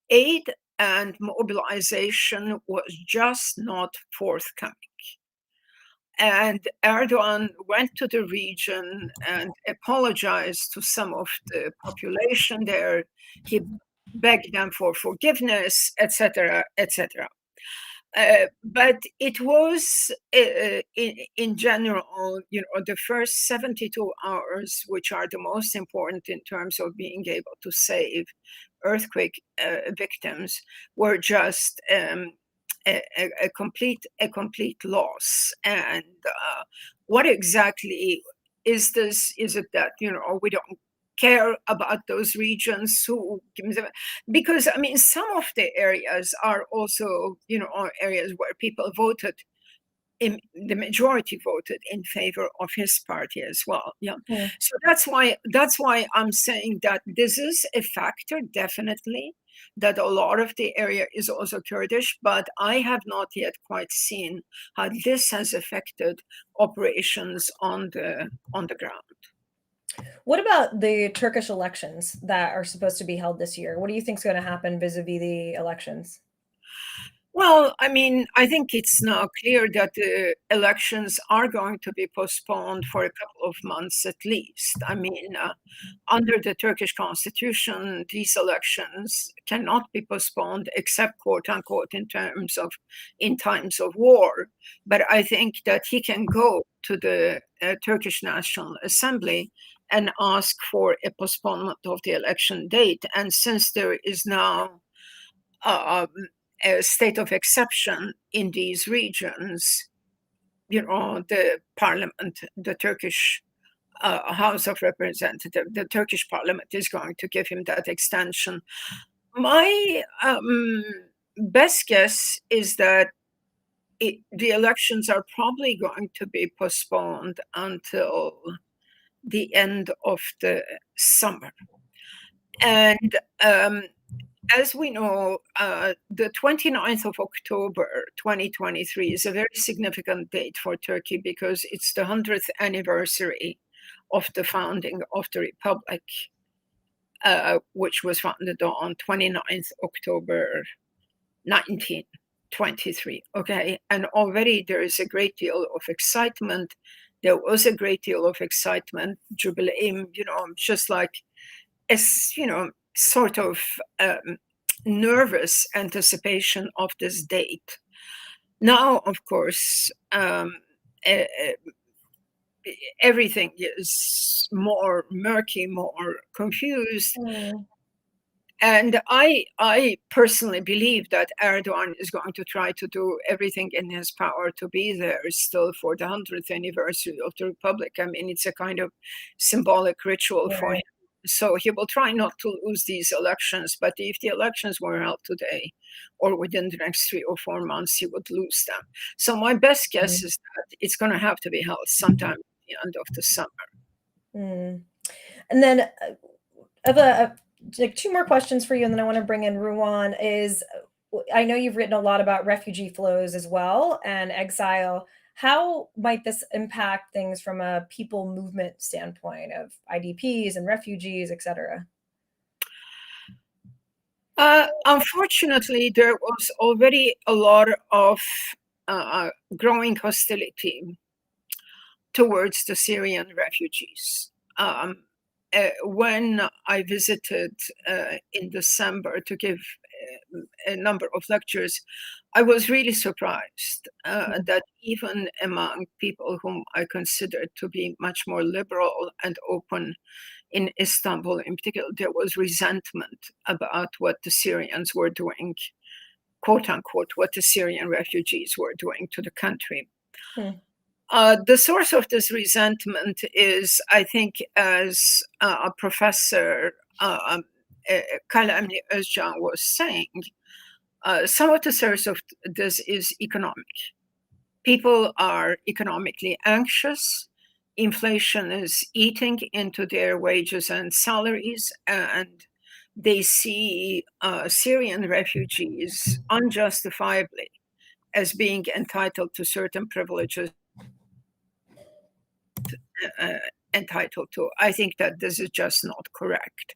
S3: aid and mobilization was just not forthcoming. And Erdogan went to the region and apologized to some of the population there. He begged them for forgiveness, etc., etc. But it was, in general, the first 72 hours, which are the most important in terms of being able to save earthquake victims, were just a complete loss. And what exactly is this? Is it that we don't care about those regions because I mean some of the areas are also areas where people voted the majority voted in favor of his party as well. So that's why I'm saying that this is a factor, definitely, that a lot of the area is also Kurdish, but I have not yet quite seen how this has affected operations on the ground.
S1: What about the Turkish elections that are supposed to be held this year? What do you think is going to happen vis-a-vis the elections?
S3: Well, I mean, I think it's now clear that the elections are going to be postponed for a couple of months at least. I mean, under the Turkish constitution, these elections cannot be postponed except, quote unquote, in times of war. But I think that he can go to the Turkish National Assembly and ask for a postponement of the election date. And since there is now a state of exception in these regions, the parliament, the Turkish House of Representatives, the Turkish parliament is going to give him that extension. My best guess is that the elections are probably going to be postponed until the end of the summer. And as we know, the 29th of October 2023 is a very significant date for Turkey because it's the 100th anniversary of the founding of the Republic, which was founded on 29th October 1923. Okay, and already there is a great deal of excitement. There was a great deal of excitement, jubilee, just like, sort of nervous anticipation of this date. Now, of course, everything is more murky, more confused. And I personally believe that Erdogan is going to try to do everything in his power to be there still for the 100th anniversary of the Republic. I mean, it's a kind of symbolic ritual for him. So he will try not to lose these elections. But if the elections were held today or within the next 3 or 4 months, he would lose them. So my best guess is that it's going to have to be held sometime at the end of the summer.
S1: And then I have like 2 more questions for you, and then I want to bring in Ruwan. I know you've written a lot about refugee flows as well and exile. How might this impact things from a people movement standpoint of IDPs and refugees, et cetera?
S3: Unfortunately, there was already a lot of growing hostility towards the Syrian refugees. When I visited in December to give a number of lectures, I was really surprised that even among people whom I considered to be much more liberal and open in Istanbul in particular, there was resentment about what the Syrians were doing, quote unquote, what the Syrian refugees were doing to the country. The source of this resentment is, I think, as a professor Kalemli-Ozcan was saying, some of the source of this is economic. People are economically anxious. Inflation is eating into their wages and salaries, and they see Syrian refugees unjustifiably as being entitled to certain privileges entitled to. I think that this is just not correct.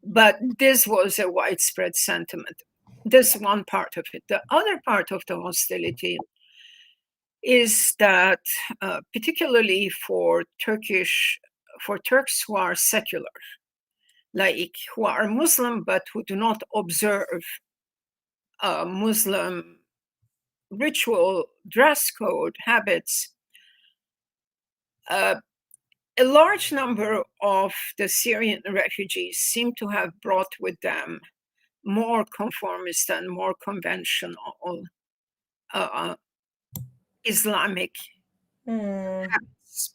S3: But this was a widespread sentiment. This is one part of it. The other part of the hostility is that, particularly for Turks who are secular, like who are Muslim but who do not observe Muslim ritual, dress code, habits, a large number of the Syrian refugees seem to have brought with them more conformist and more conventional Islamic habits.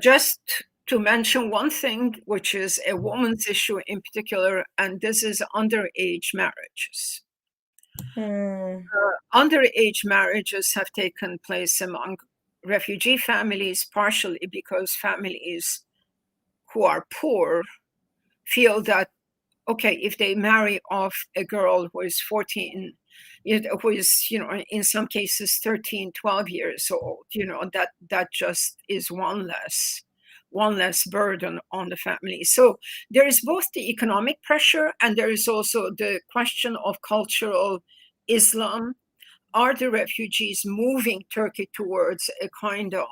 S3: Just to mention one thing, which is a woman's issue in particular, and this is underage marriages. Underage marriages have taken place among refugee families, partially because families who are poor feel that, okay, if they marry off a girl who is 14, who is, in some cases 13, 12 years old, that just is one less burden on the family. So there is both the economic pressure and there is also the question of cultural Islam. Are the refugees moving Turkey towards a kind of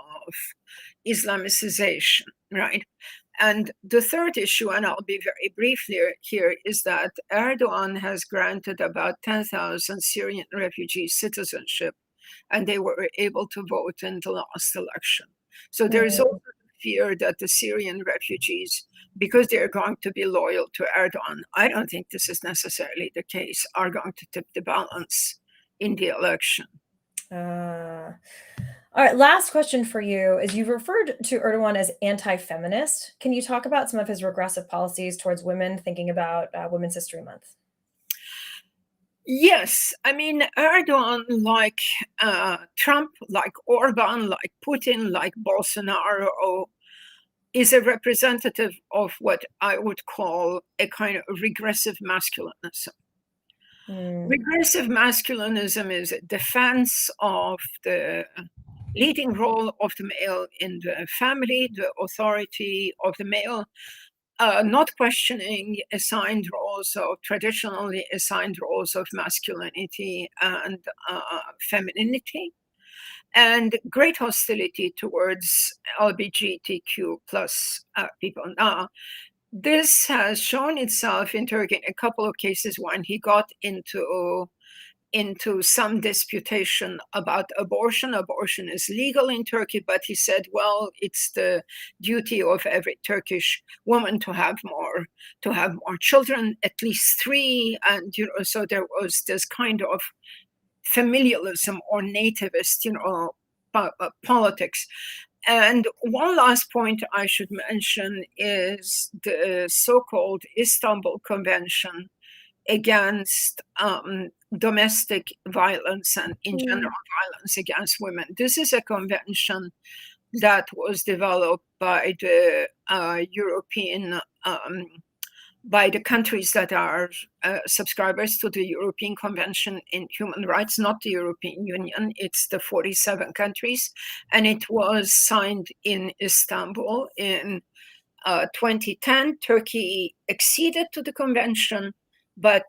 S3: Islamicization, right? And the third issue, and I'll be very brief here, is that Erdogan has granted about 10,000 Syrian refugees citizenship, and they were able to vote in the last election. So there is also fear that the Syrian refugees, because they're going to be loyal to Erdogan, I don't think this is necessarily the case, are going to tip the balance in the election.
S1: All right, last question for you is you've referred to Erdogan as anti-feminist. Can you talk about some of his regressive policies towards women, thinking about Women's History Month?
S3: Yes, I mean, Erdogan, like Trump, like Orban, like Putin, like Bolsonaro, is a representative of what I would call a kind of regressive masculinism. Regressive masculinism is a defense of the leading role of the male in the family, the authority of the male, not questioning traditionally assigned roles of masculinity and femininity, and great hostility towards LGBTQ plus people. Now, this has shown itself in Turkey in a couple of cases when he got into some disputation about abortion. Abortion is legal in Turkey, but he said, well, it's the duty of every Turkish woman to have more children, at least 3. And, so there was this kind of familialism or nativist, politics. And one last point I should mention is the so-called Istanbul Convention against domestic violence and in general violence against women. This is a convention that was developed by the by the countries that are subscribers to the European Convention in Human Rights, not the European Union. It's the 47 countries, and it was signed in Istanbul in 2010. Turkey acceded to the convention, but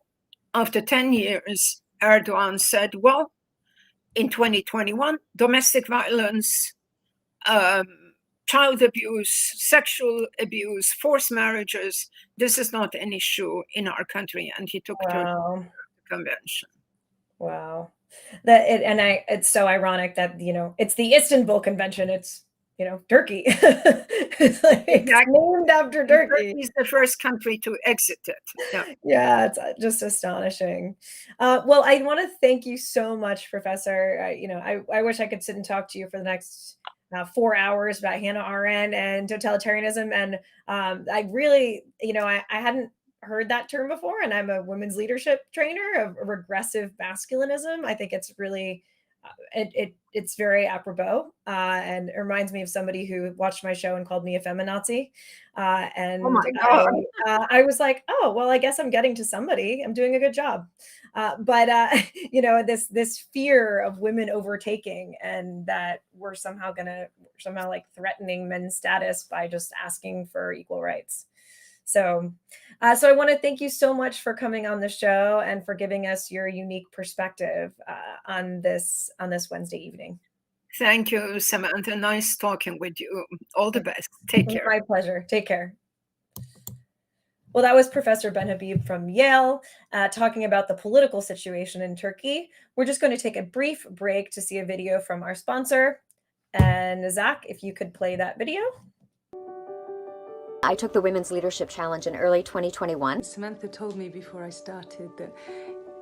S3: after 10 years, Erdogan said, well, in 2021, domestic violence, child abuse, sexual abuse, forced marriages, this is not an issue in our country. And he took Turkey to the convention.
S1: Wow. It's so ironic that, it's the Istanbul Convention. It's, Turkey. It's named after Turkey.
S3: He's the first country to exit it.
S1: Yeah, it's just astonishing. Well, I want to thank you so much, Professor. I wish I could sit and talk to you for the next 4 hours about Hannah Arendt and totalitarianism. And I really, I hadn't heard that term before, and I'm a women's leadership trainer of regressive masculinism. I think it's really it's very apropos, and it reminds me of somebody who watched my show and called me a feminazi. And
S3: Oh my God.
S1: I was like, oh, well, I guess I'm getting to somebody. I'm doing a good job. But this fear of women overtaking, and that we're somehow like threatening men's status by just asking for equal rights. So I want to thank you so much for coming on the show and for giving us your unique perspective on this Wednesday evening.
S3: Thank you, Samantha. Nice talking with you. All the best. Take care.
S1: My pleasure. Take care. Well, that was Professor Benhabib from Yale talking about the political situation in Turkey. We're just going to take a brief break to see a video from our sponsor. And Zach, if you could play that video.
S4: I took the Women's Leadership Challenge in early 2021.
S5: Samantha told me before I started that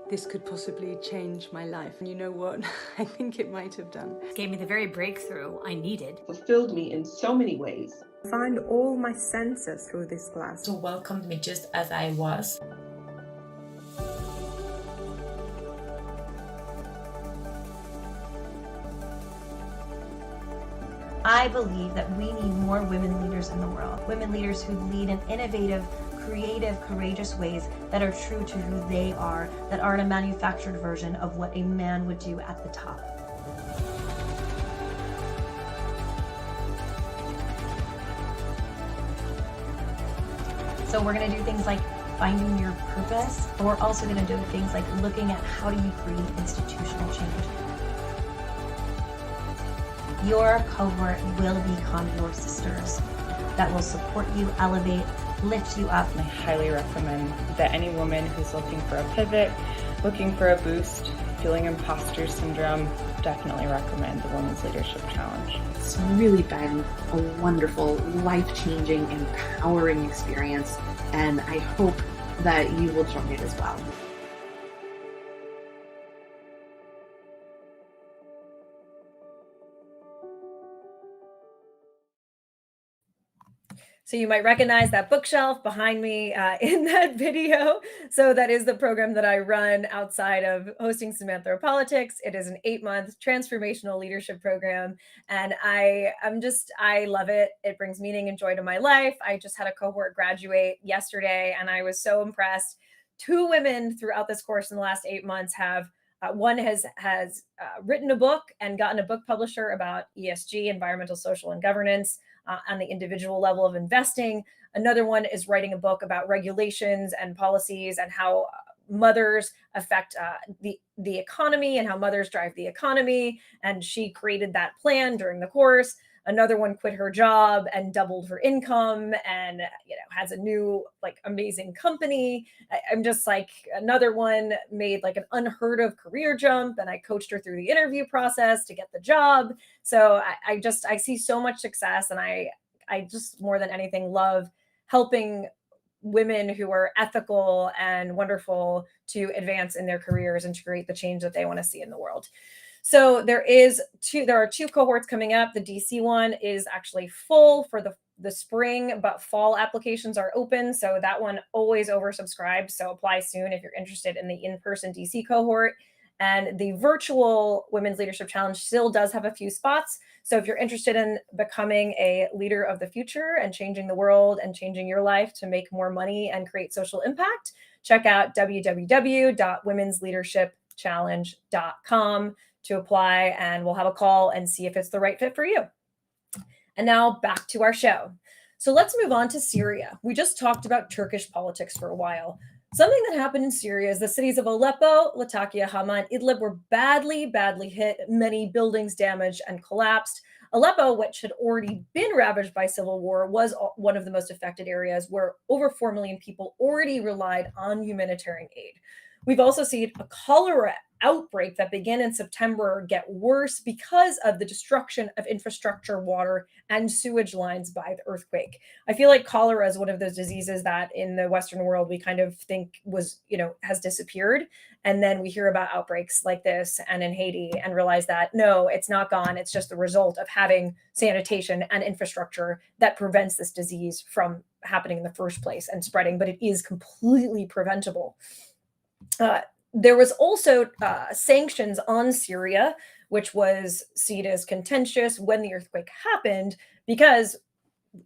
S5: this could possibly change my life. And you know what? I think it might have done.
S6: It gave me the very breakthrough I needed.
S7: Fulfilled me in so many ways.
S8: Find all my senses through this class.
S6: So welcomed me just as I was. I believe that we need more women leaders in the world. Women leaders who lead in innovative, creative, courageous ways that are true to who they are, that aren't a manufactured version of what a man would do at the top. So we're going to do things like finding your purpose, but we're also going to do things like looking at how do you create institutional change. Your cohort will become your sisters that will support you, elevate, lift you up.
S9: I highly recommend that any woman who's looking for a pivot, looking for a boost, feeling imposter syndrome, definitely recommend the Women's Leadership Challenge.
S10: It's really been a wonderful, life-changing, empowering experience, and I hope that you will join it as well.
S1: So you might recognize that bookshelf behind me in that video. So that is the program that I run outside of hosting Samanthropolitics. It is an 8-month transformational leadership program. And I love it. It brings meaning and joy to my life. I just had a cohort graduate yesterday and I was so impressed. 2 women throughout this course in the last 8 months have one has written a book and gotten a book publisher about ESG, environmental, social, and governance on the individual level of investing. Another one is writing a book about regulations and policies and how mothers affect the economy and how mothers drive the economy. And she created that plan during the course. Another one quit her job and doubled her income and has a new amazing company. I'm just like, another one made like an unheard of career jump and I coached her through the interview process to get the job. So I see so much success, and I just more than anything love helping women who are ethical and wonderful to advance in their careers and to create the change that they want to see in the world. So there are 2 cohorts coming up. The DC one is actually full for the spring, but fall applications are open. So that one always oversubscribed. So apply soon if you're interested in the in-person DC cohort. And the virtual Women's Leadership Challenge still does have a few spots. So if you're interested in becoming a leader of the future and changing the world and changing your life to make more money and create social impact, check out www.womensleadershipchallenge.com to apply, and we'll have a call and see if it's the right fit for you. And now back to our show. So let's move on to Syria. We just talked about Turkish politics for a while. Something that happened in Syria is the cities of Aleppo, Latakia, Hama, and Idlib were badly hit, many buildings damaged and collapsed. Aleppo, which had already been ravaged by civil war, was one of the most affected areas where over 4 million people already relied on humanitarian aid. We've also seen a cholera outbreak that began in September get worse because of the destruction of infrastructure, water, and sewage lines by the earthquake. I feel like cholera is one of those diseases that in the Western world we kind of think has disappeared. And then we hear about outbreaks like this and in Haiti and realize that no, it's not gone. It's just the result of having sanitation and infrastructure that prevents this disease from happening in the first place and spreading, but it is completely preventable. There was also sanctions on Syria, which was seen as contentious when the earthquake happened because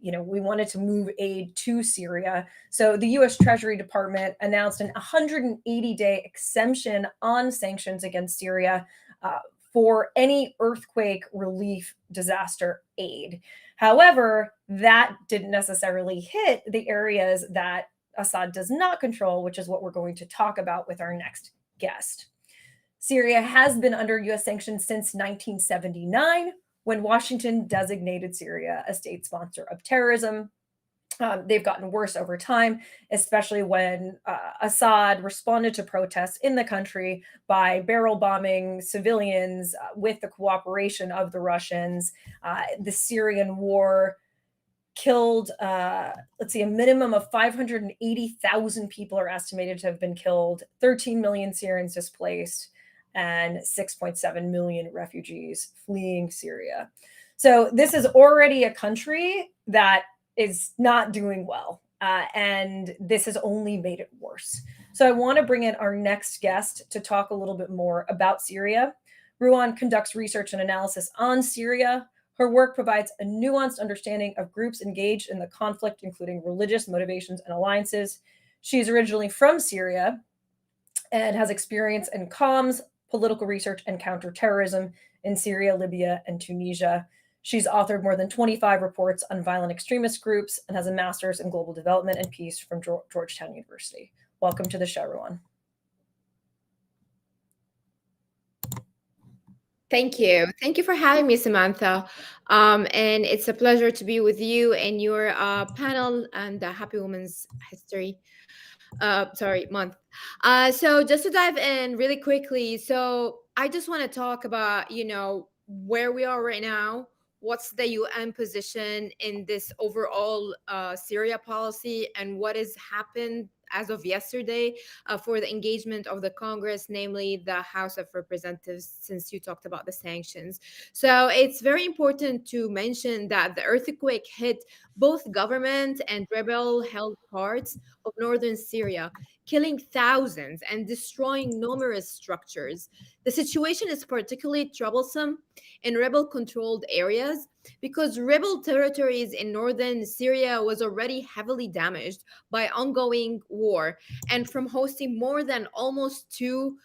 S1: we wanted to move aid to Syria. So the US Treasury Department announced an 180-day exemption on sanctions against Syria for any earthquake relief disaster aid. However, that didn't necessarily hit the areas that Assad does not control, which is what we're going to talk about with our next guest. Syria has been under US sanctions since 1979, when Washington designated Syria a state sponsor of terrorism. They've gotten worse over time, especially when Assad responded to protests in the country by barrel bombing civilians with the cooperation of the Russians. The Syrian war killed, a minimum of 580,000 people are estimated to have been killed, 13 million Syrians displaced, and 6.7 million refugees fleeing Syria. So this is already a country that is not doing well, and this has only made it worse. So I want to bring in our next guest to talk a little bit more about Syria. Ruwan conducts research and analysis on Syria. Her work provides a nuanced understanding of groups engaged in the conflict, including religious motivations and alliances. She's originally from Syria and has experience in comms, political research, and counterterrorism in Syria, Libya, and Tunisia. She's authored more than 25 reports on violent extremist groups and has a master's in global development and peace from Georgetown University. Welcome to the show, Ruwan.
S11: Thank you. Thank you for having me, Samantha. And it's a pleasure to be with you and your panel and the Happy Women's History month. So just to dive in really quickly, so I just want to talk about, where we are right now. What's the UN position in this overall Syria policy, and what has happened as of yesterday for the engagement of the Congress, namely the House of Representatives, since you talked about the sanctions. So it's very important to mention that the earthquake hit both government and rebel-held parts of northern Syria, killing thousands and destroying numerous structures. The situation is particularly troublesome in rebel-controlled areas because rebel territories in northern Syria was already heavily damaged by ongoing war and from hosting more than almost 2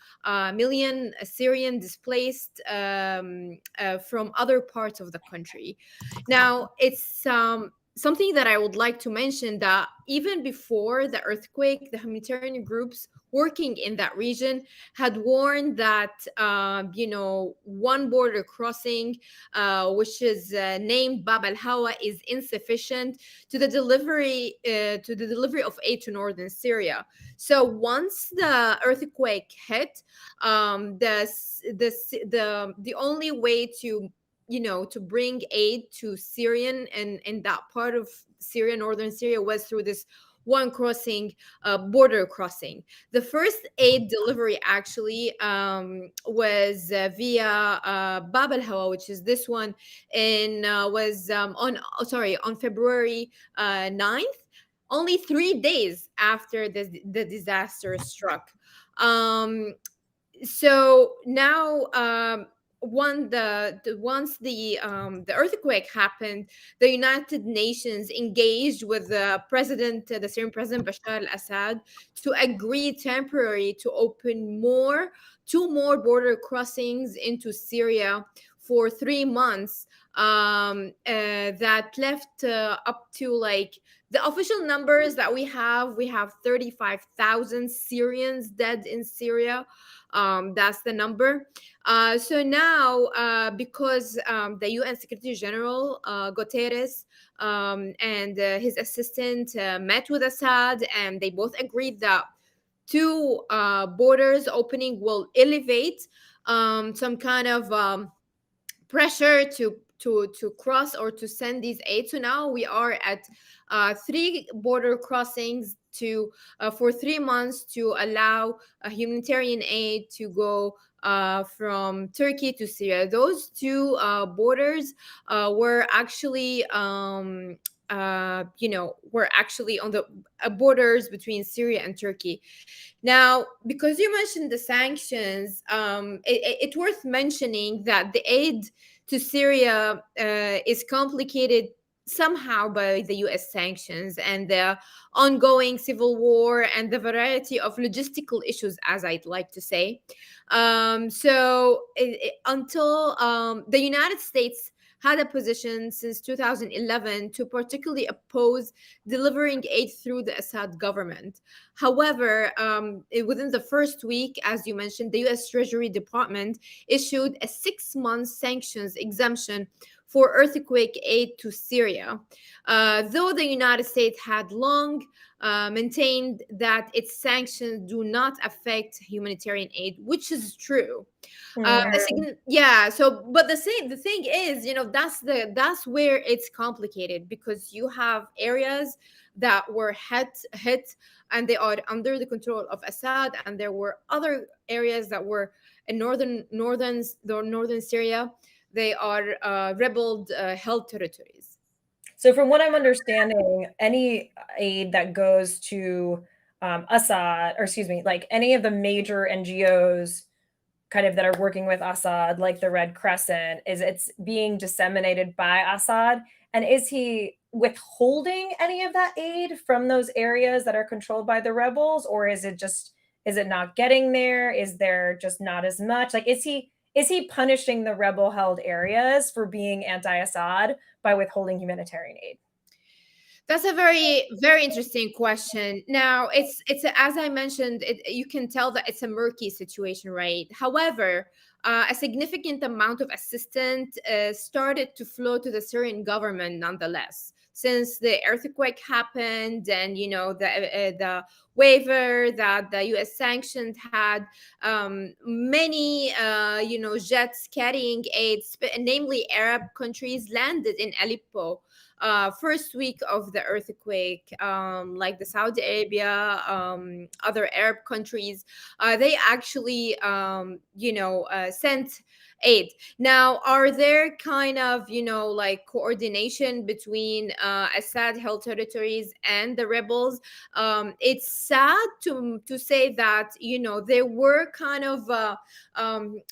S11: million Syrian displaced from other parts of the country. Now, it's something that I would like to mention that even before the earthquake, the humanitarian groups working in that region had warned that, one border crossing, which is named Bab al-Hawa, is insufficient to the delivery of aid to northern Syria. So once the earthquake hit, the only way to bring aid to Syrian and that part of Syria, northern Syria, was through this one crossing, border crossing. The first aid delivery actually was via Bab al-Hawa, which is this one, and was on February 9th, only 3 days after the disaster struck. So now, once the earthquake happened, the United Nations engaged with the Syrian President Bashar al-Assad, to agree temporarily to open 2 more border crossings into Syria for 3 months. That left up to the official numbers that we have 35,000 Syrians dead in Syria. That's the number. So now, because the UN Secretary General Guterres and his assistant met with Assad, and they both agreed that 2 borders opening will elevate some kind of pressure to cross or to send these aid. So now we are at 3 border crossings for 3 months to allow humanitarian aid to go from Turkey to Syria. Those 2 borders were actually were actually on the borders between Syria and Turkey. Now, because you mentioned the sanctions, it's worth mentioning that the aid to Syria is complicated somehow by the US sanctions and the ongoing civil war and the variety of logistical issues, as I'd like to say. Until the United States had a position since 2011 to particularly oppose delivering aid through the Assad government. However, within the first week, as you mentioned, the US Treasury Department issued a 6-month sanctions exemption for earthquake aid to Syria. Though the United States had long maintained that its sanctions do not affect humanitarian aid, which is true. But the thing is, that's where it's complicated, because you have areas that were hit and they are under the control of Assad, and there were other areas that were in northern Syria. They are rebel held territories.
S1: So from what I'm understanding, any aid that goes to Assad, or excuse me, like any of the major NGOs kind of that are working with Assad, like the Red Crescent, it's being disseminated by Assad? And is he withholding any of that aid from those areas that are controlled by the rebels? Or is it not getting there? Is there just not as much? Like, is he punishing the rebel held areas for being anti-Assad by withholding humanitarian aid?
S11: That's a very, very interesting question. Now, it's as I mentioned, you can tell that it's a murky situation, right? However, a significant amount of assistance started to flow to the Syrian government nonetheless, since the earthquake happened, and the waiver that the U.S. sanctioned had many jets carrying aid, namely Arab countries, landed in Aleppo. First week of the earthquake, like the Saudi Arabia, other Arab countries, they actually, sent aid. Now, are there kind of, coordination between Assad-held territories and the rebels? It's sad to say that, there were kind of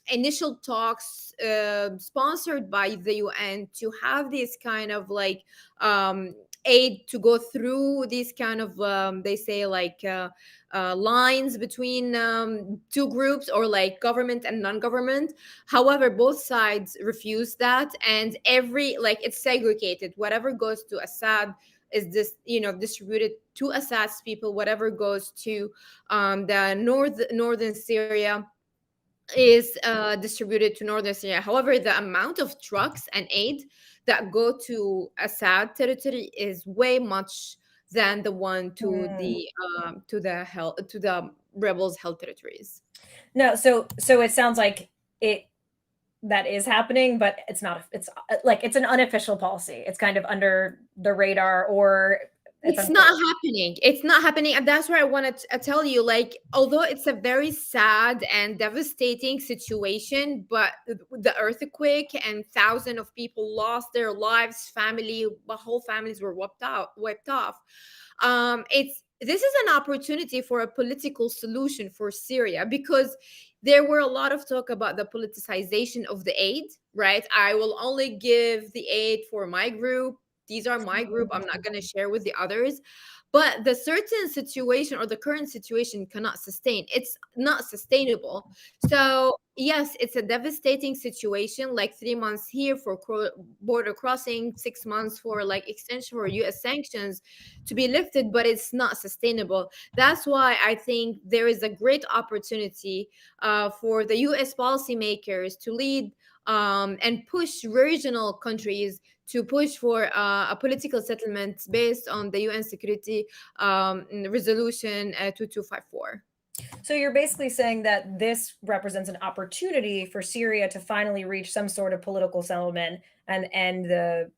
S11: initial talks sponsored by the UN to have this kind of aid to go through these kind of they say lines between two groups, or like government and non-government. However, both sides refused that, and it's segregated. Whatever goes to Assad is distributed to Assad's people. Whatever goes to the northern Syria is distributed to northern Syria. However, the amount of trucks and aid that go to Assad territory is way much than the one to the rebels held territories.
S1: No, so it sounds like that is happening, but it's not. It's an unofficial policy. It's kind of under the radar, or
S11: it's not happening. It's not happening. And that's where I wanted to tell you, although it's a very sad and devastating situation, but the earthquake and thousands of people lost their lives, whole families were wiped off. This is an opportunity for a political solution for Syria, because there were a lot of talk about the politicization of the aid, right? I will only give the aid for my group. These are my group. I'm not going to share with the others. But the certain situation, or the current situation, cannot sustain. It's not sustainable. So yes, it's a devastating situation, 3 months here for border crossing, 6 months for extension for US sanctions to be lifted, but it's not sustainable. That's why I think there is a great opportunity for the US policymakers to lead and push regional countries to push for a political settlement based on the UN Security Resolution 2254.
S1: So you're basically saying that this represents an opportunity for Syria to finally reach some sort of political settlement and end the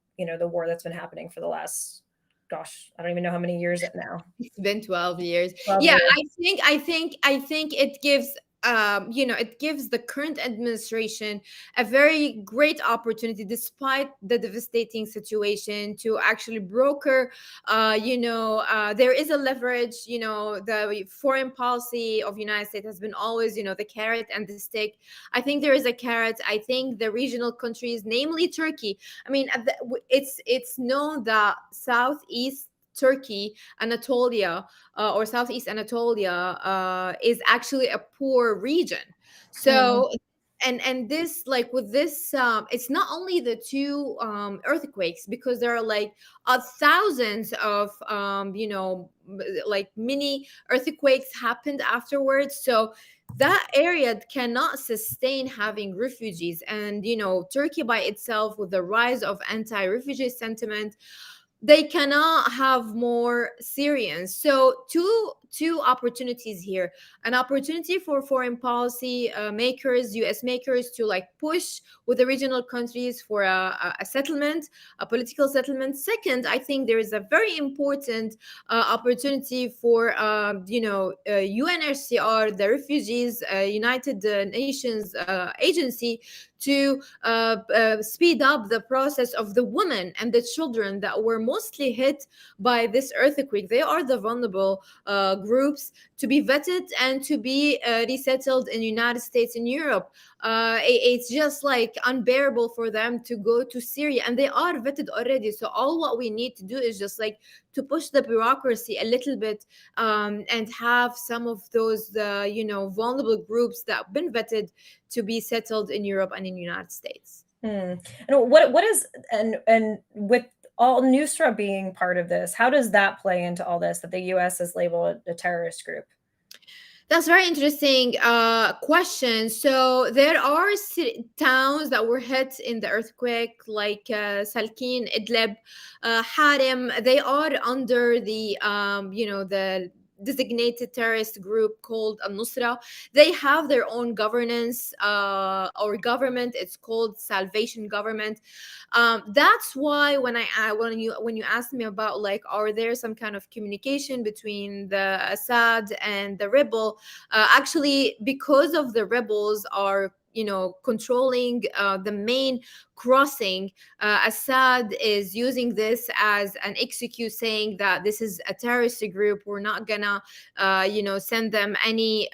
S1: war that's been happening for the last, gosh, I don't even know how many years now.
S11: It's been 12 years.
S1: 12
S11: yeah,
S1: years.
S11: I think it gives it gives the current administration a very great opportunity, despite the devastating situation, to actually broker. There is a leverage. The foreign policy of United States has been always, the carrot and the stick. I think there is a carrot. I think the regional countries, namely Turkey. I mean, it's known that Southeast Turkey, Anatolia, or Southeast Anatolia, is actually a poor region. So, and this, like with this, it's not only the two earthquakes, because there are like thousands of like mini earthquakes happened afterwards. So that area cannot sustain having refugees. And Turkey by itself, with the rise of anti-refugee sentiment, they cannot have more Syrians. So two opportunities here: an opportunity for foreign policy makers, US makers, to like push with the regional countries for a settlement, a political settlement. Second, I think there is a very important opportunity for UNHCR, the Refugees United Nations agency, to speed up the process of the women and the children that were mostly hit by this earthquake. They are the vulnerable groups, to be vetted and to be resettled in United States and Europe. It's just like unbearable for them to go to Syria, and they are vetted already. So all what we need to do is just like to push the bureaucracy a little bit, and have some of those vulnerable groups that have been vetted to be settled in Europe and in the United States.
S1: And what is, and with all Nusra being part of this, how does that play into all this, that the US has labeled a terrorist group?
S11: That's very interesting question. So there are towns that were hit in the earthquake, like Salkin, Idlib, Harim. They are under the the designated terrorist group called Al-Nusra. They have their own governance or government. It's called Salvation Government. That's why when you asked me about, like, are there some kind of communication between the Assad and the rebel, actually, because of the rebels are controlling the main crossing, Assad is using this as an excuse, saying that this is a terrorist group, we're not gonna send them any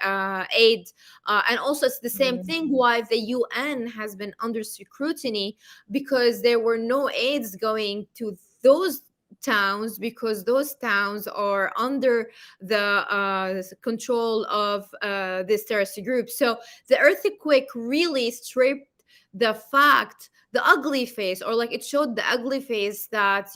S11: aid. And also it's the same thing why the UN has been under scrutiny, because there were no aids going to those towns, because those towns are under the control of this terrorist group. So the earthquake really stripped the ugly face, or like it showed the ugly face that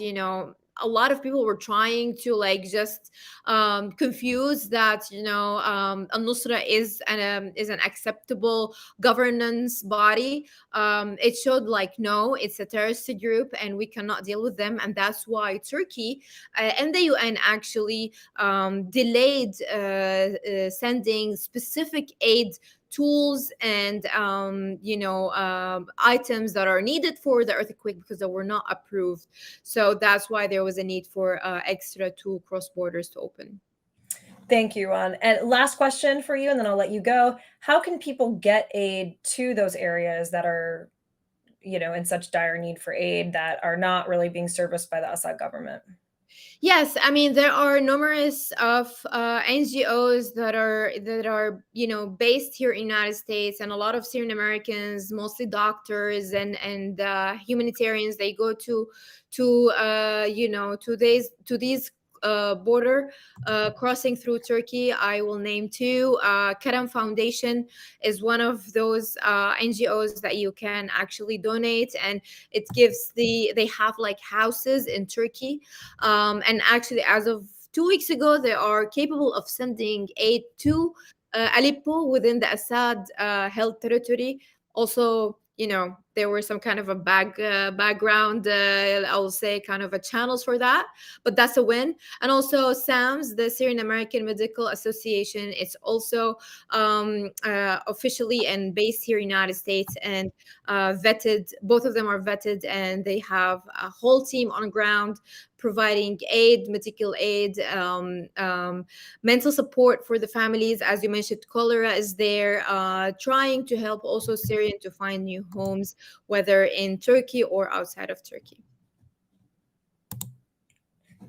S11: a lot of people were trying to like just confuse that Al-Nusra is an acceptable governance body. It showed like, no, it's a terrorist group and we cannot deal with them. And that's why Turkey and the UN actually delayed sending specific aid tools and items that are needed for the earthquake, because they were not approved. So that's why there was a need for extra 2 cross borders to open.
S1: Thank you, Ruwan. And last question for you, and then I'll let you go. How can people get aid to those areas that are in such dire need for aid, that are not really being serviced by the Assad government?
S11: Yes, I mean, there are numerous of NGOs that are based here in the United States, and a lot of Syrian Americans, mostly doctors and humanitarians. They go to these border crossing through Turkey. I will name 2. Kerem Foundation is one of those NGOs that you can actually donate, and it gives they have like houses in Turkey, and actually as of 2 weeks ago they are capable of sending aid to Aleppo within the Assad held territory. Also, there were some kind of a background, I'll say, kind of a channels for that, but that's a win. And also SAMS, the Syrian American Medical Association, it's also officially and based here in the United States, and vetted. Both of them are vetted, and they have a whole team on ground providing aid, medical aid, mental support for the families. As you mentioned, cholera is there, trying to help also Syrian to find new homes, whether in Turkey or outside of Turkey.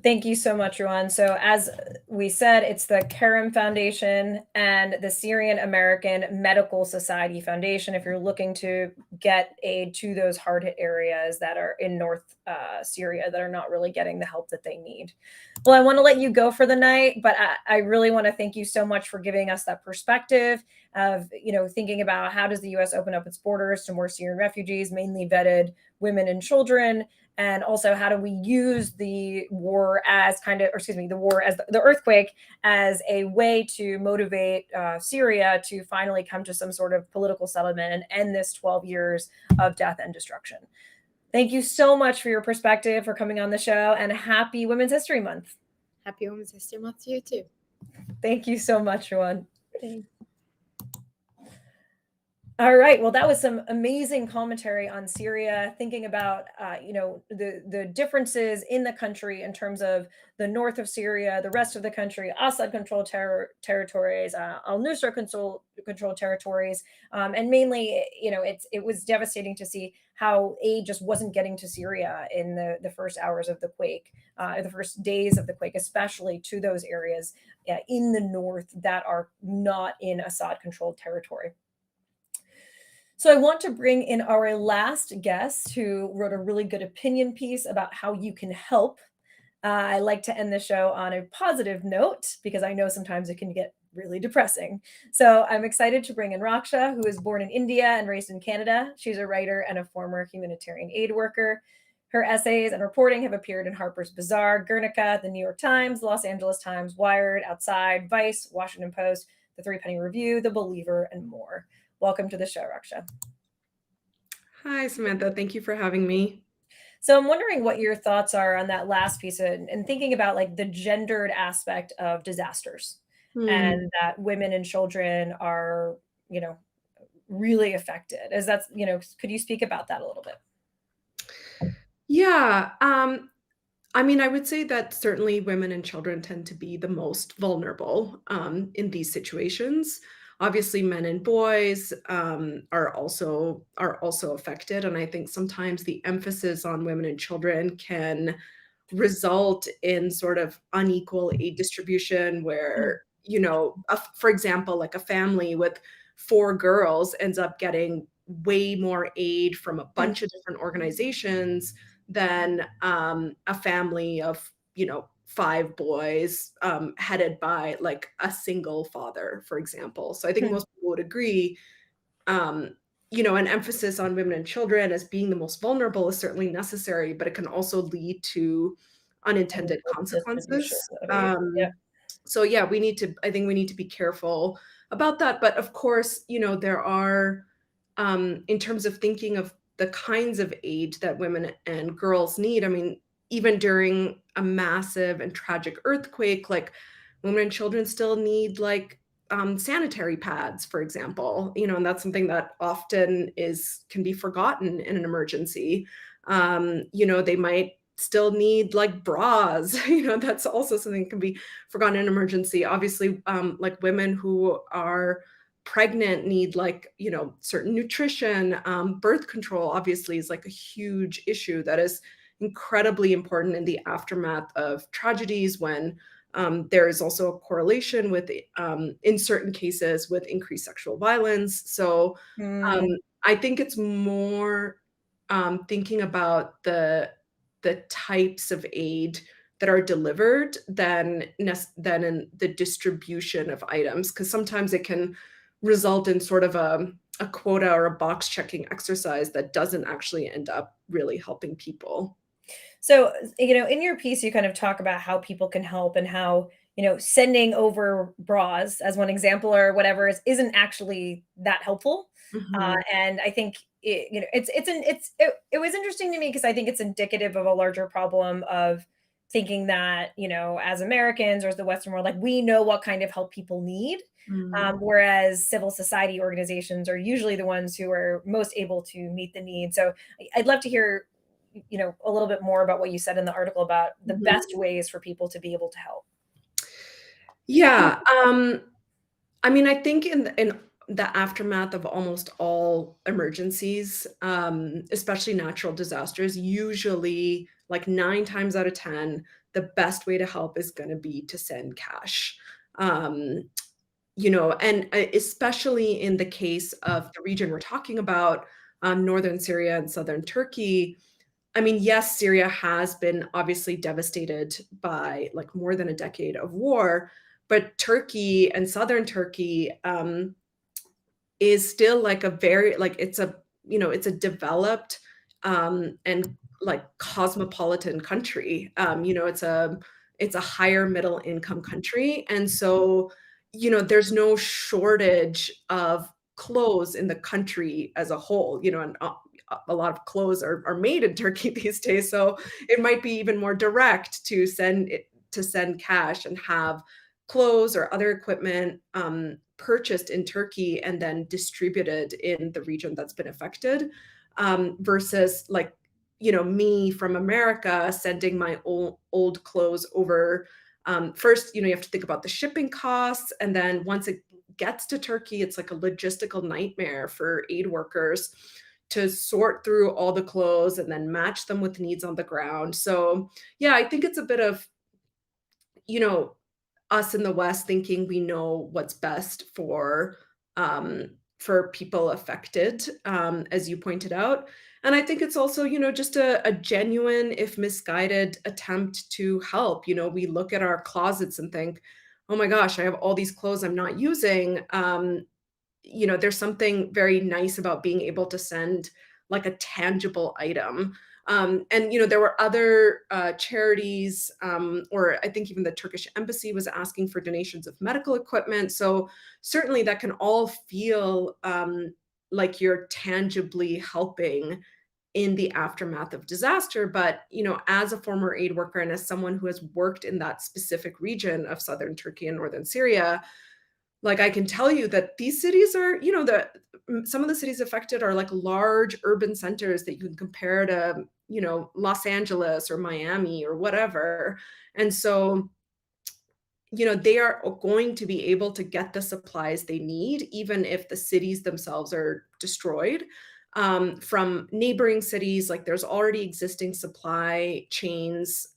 S1: Thank you so much, Ruwan. So as we said, it's the Kerem Foundation and the Syrian American Medical Society Foundation if you're looking to get aid to those hard-hit areas that are in North Syria that are not really getting the help that they need. Well, I want to let you go for the night, but I really want to thank you so much for giving us that perspective of, thinking about how does the U.S. open up its borders to more Syrian refugees, mainly vetted women and children, and also how do we use the war as the earthquake as a way to motivate Syria to finally come to some sort of political settlement and end this 12 years of death and destruction. Thank you so much for your perspective, for coming on the show, and happy Women's History Month.
S11: Happy Women's History Month to you too.
S1: Thank you so much, Ruwan.
S11: Thanks.
S1: All right. Well, that was some amazing commentary on Syria, thinking about, the differences in the country in terms of the north of Syria, the rest of the country, Assad-controlled territories, al-Nusra controlled territories. And mainly, it was devastating to see how aid just wasn't getting to Syria in the first hours of the quake, the first days of the quake, especially to those areas in the north that are not in Assad-controlled territory. So I want to bring in our last guest who wrote a really good opinion piece about how you can help. I like to end the show on a positive note because I know sometimes it can get really depressing. So I'm excited to bring in Raksha, who is born in India and raised in Canada. She's a writer and a former humanitarian aid worker. Her essays and reporting have appeared in Harper's Bazaar, Guernica, the New York Times, Los Angeles Times, Wired, Outside, Vice, Washington Post, the Three Penny Review, The Believer, and more. Welcome to the show, Raksha.
S12: Hi, Samantha. Thank you for having me.
S1: So I'm wondering what your thoughts are on that last piece and thinking about like the gendered aspect of disasters and that women and children are, really affected. Is that, could you speak about that a little bit?
S12: Yeah. I would say that certainly women and children tend to be the most vulnerable in these situations. Obviously, men and boys are also affected, and I think sometimes the emphasis on women and children can result in sort of unequal aid distribution, where for example, like a family with 4 girls ends up getting way more aid from a bunch of different organizations than a family of 5 boys headed by like a single father, for example. So I think most people would agree, an emphasis on women and children as being the most vulnerable is certainly necessary, but it can also lead to unintended consequences. So yeah, I think we need to be careful about that. But of course, there are, in terms of thinking of the kinds of aid that women and girls need, even during a massive and tragic earthquake, like women and children still need like sanitary pads, for example, and that's something that often can be forgotten in an emergency. They might still need like bras, that's also something that can be forgotten in an emergency. Obviously, like women who are pregnant need like, certain nutrition, birth control obviously is like a huge issue that is incredibly important in the aftermath of tragedies when there is also a correlation with, in certain cases, with increased sexual violence. So I think it's more thinking about the types of aid that are delivered than in the distribution of items, because sometimes it can result in sort of a quota or a box checking exercise that doesn't actually end up really helping people.
S1: So, in your piece, you kind of talk about how people can help and how, sending over bras as one example or whatever isn't actually that helpful. And I think it was interesting to me because I think it's indicative of a larger problem of thinking that, as Americans or as the Western world, like we know what kind of help people need. Whereas civil society organizations are usually the ones who are most able to meet the need. So I'd love to hear a little bit more about what you said in the article about the
S12: Mhm.
S1: best ways for people to be able to help.
S12: Yeah, I mean, I think in the aftermath of almost all emergencies, especially natural disasters, usually like 9 times out of 10, the best way to help is going to be to send cash. Um, and especially in the case of the region we're talking about, northern Syria and southern Turkey. I mean, yes, Syria has been obviously devastated by like more than a decade of war, but Turkey and southern Turkey is still like a very like it's a developed and like cosmopolitan country. It's a higher middle income country, and so there's no shortage of clothes in the country as a whole. And a lot of clothes are made in Turkey these days, so it might be even more direct to send cash and have clothes or other equipment purchased in Turkey and then distributed in the region that's been affected, versus like me from America sending my old clothes over. First, you have to think about the shipping costs, and then once it gets to Turkey, it's like a logistical nightmare for aid workers to sort through all the clothes and then match them with needs on the ground. So yeah, I think it's a bit of us in the West thinking we know what's best for people affected, as you pointed out. And I think it's also, just a genuine, if misguided, attempt to help. We look at our closets and think, oh my gosh, I have all these clothes I'm not using. There's something very nice about being able to send like a tangible item. And there were other charities, or I think even the Turkish embassy was asking for donations of medical equipment. So certainly that can all feel like you're tangibly helping in the aftermath of disaster. But as a former aid worker and as someone who has worked in that specific region of southern Turkey and northern Syria, like I can tell you that these cities are, some of the cities affected are like large urban centers that you can compare to, Los Angeles or Miami or whatever. And so, they are going to be able to get the supplies they need, even if the cities themselves are destroyed. From neighboring cities, like there's already existing supply chains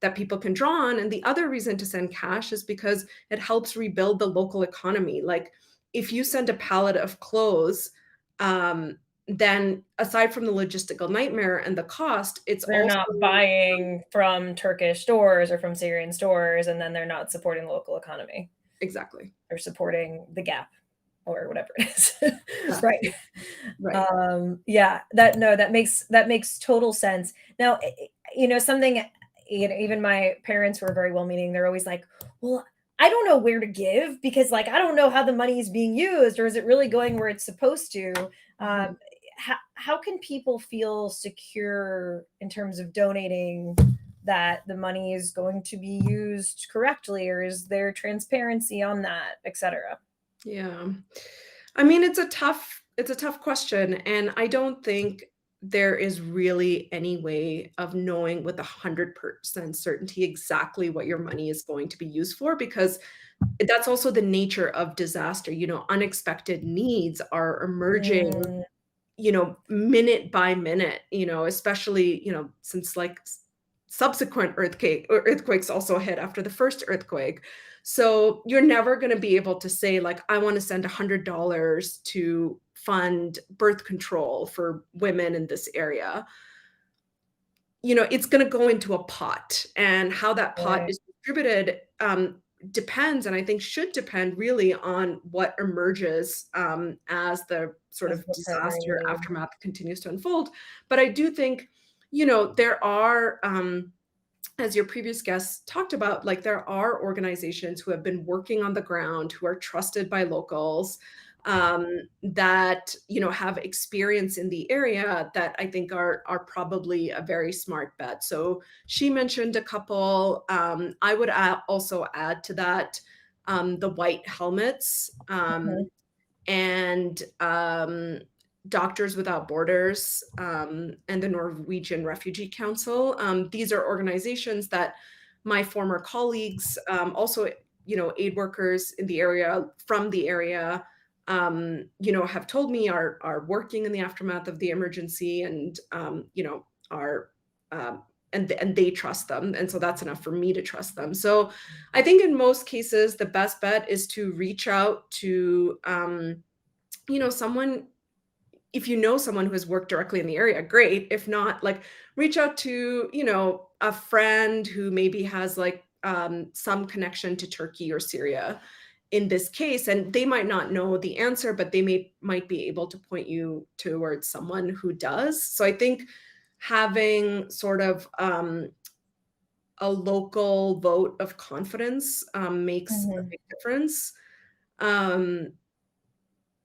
S12: that people can draw on. And the other reason to send cash is because it helps rebuild the local economy. Like if you send a pallet of clothes, then aside from the logistical nightmare and the cost,
S1: they're
S12: also
S1: not buying from Turkish stores or from Syrian stores, and then they're not supporting the local economy.
S12: Exactly.
S1: They're supporting the Gap or whatever it is. Right. Yeah, that makes total sense. Now, something, even my parents were very well-meaning. They're always like, well, I don't know where to give because like, I don't know how the money is being used, or is it really going where it's supposed to? How can people feel secure in terms of donating that the money is going to be used correctly, or is there transparency on that, etc.?
S12: Yeah. I mean, it's a tough question. And I don't think there is really any way of knowing with 100% certainty exactly what your money is going to be used for, because that's also the nature of disaster. Unexpected needs are emerging, minute by minute, especially, since like subsequent earthquakes also hit after the first earthquake. So you're never going to be able to say like, I want to send $100 to fund birth control for women in this area. It's going to go into a pot, and how that pot is distributed depends, and I think should depend really on what emerges as the sort of disaster aftermath continues to unfold. But I do think, there are, as your previous guests talked about, like there are organizations who have been working on the ground, who are trusted by locals, that have experience in the area, that I think are probably a very smart bet. So she mentioned a couple. I would also add to that the white helmets, and Doctors Without Borders, and the Norwegian Refugee Council. These are organizations that my former colleagues, also, aid workers in the area, from the area, have told me are working in the aftermath of the emergency, and are and they trust them, and so that's enough for me to trust them. So I think in most cases the best bet is to reach out to someone. If you know someone who has worked directly in the area, great. If not, like, reach out to a friend who maybe has some connection to Turkey or Syria in this case, and they might not know the answer, but they might be able to point you towards someone who does. So I think having sort of a local vote of confidence makes a big difference.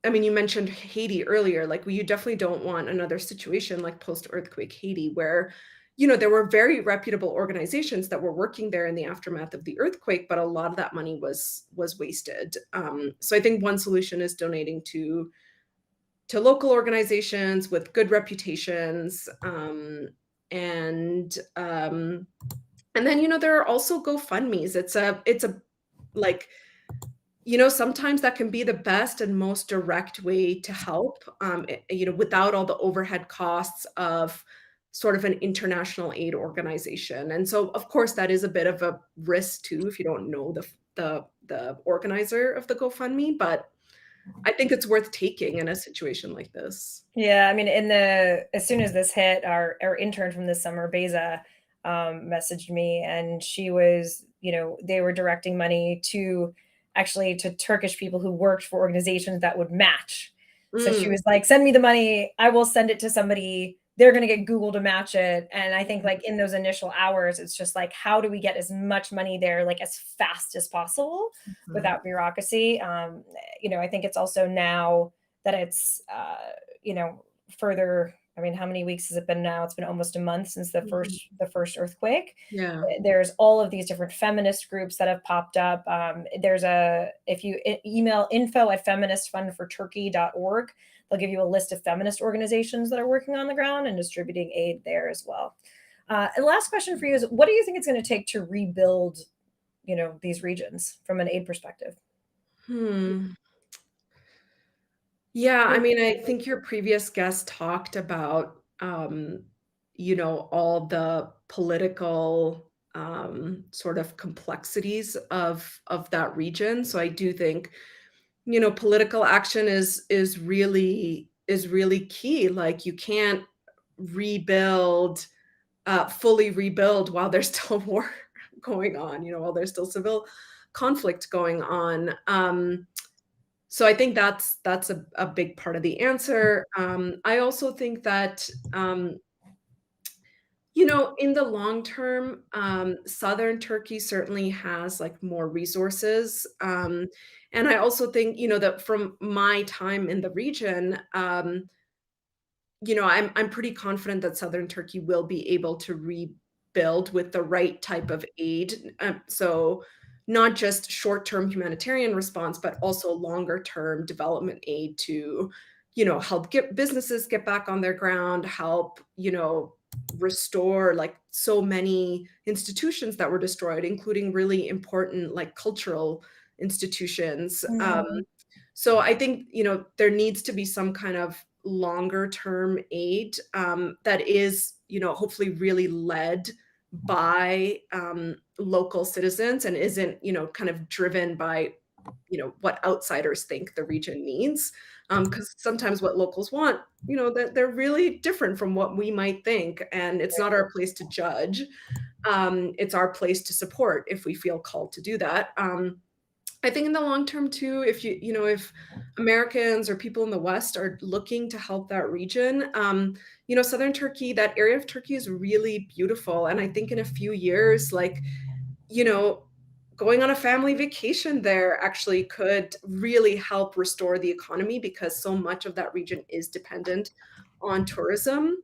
S12: I mean, you mentioned Haiti earlier. Like, you definitely don't want another situation like post-earthquake Haiti, where there were very reputable organizations that were working there in the aftermath of the earthquake, but a lot of that money was wasted. So I think one solution is donating to local organizations with good reputations, and then there are also GoFundMe's. It's a like, sometimes that can be the best and most direct way to help, without all the overhead costs of sort of an international aid organization. And so, of course, that is a bit of a risk too if you don't know the organizer of the GoFundMe, but I think it's worth taking in a situation like this.
S1: Yeah, I mean, as soon as this hit, our intern from this summer, Beza, messaged me, and she was, they were directing money to Turkish people who worked for organizations that would match. So she was like, send me the money, I will send it to somebody, they're going to get Google to match it. And I think in those initial hours, it's just like, how do we get as much money there, as fast as possible without bureaucracy? I think it's also now that it's, further, I mean, how many weeks has it been now? It's been almost a month since the first earthquake.
S12: Yeah.
S1: There's all of these different feminist groups that have popped up. If you email info@feministfundforturkey.org, they'll give you a list of feminist organizations that are working on the ground and distributing aid there as well. And last question for you is, what do you think it's going to take to rebuild, these regions from an aid perspective?
S12: Yeah, I mean, I think your previous guest talked about, all the political sort of complexities of that region. So I do think, political action is really key. Like, you can't fully rebuild while there's still war going on, while there's still civil conflict going on. So I think that's a big part of the answer. I also think that, in the long term, southern Turkey certainly has more resources. And I also think, that from my time in the region, I'm pretty confident that southern Turkey will be able to rebuild with the right type of aid. So not just short-term humanitarian response, but also longer-term development aid to, help get businesses get back on their ground, help, restore so many institutions that were destroyed, including really important cultural institutions. So I think, there needs to be some kind of longer-term aid that is, hopefully really led by local citizens and isn't, kind of driven by, what outsiders think the region needs. Because sometimes what locals want, that they're really different from what we might think, and it's not our place to judge. It's our place to support if we feel called to do that. I think in the long term too, if if Americans or people in the West are looking to help that region, southern Turkey, that area of Turkey is really beautiful. And I think in a few years, going on a family vacation there actually could really help restore the economy, because so much of that region is dependent on tourism.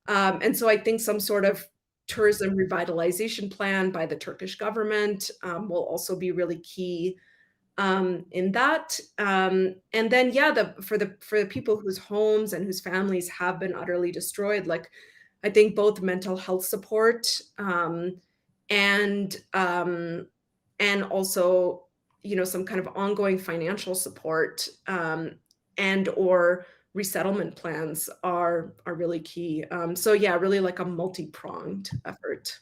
S12: And so I think some sort of tourism revitalization plan by the Turkish government will also be really key. in that. And then, yeah, for the people whose homes and whose families have been utterly destroyed, like I think both mental health support and also, you know, some kind of ongoing financial support and or resettlement plans are really key. So yeah, really like a multi-pronged effort.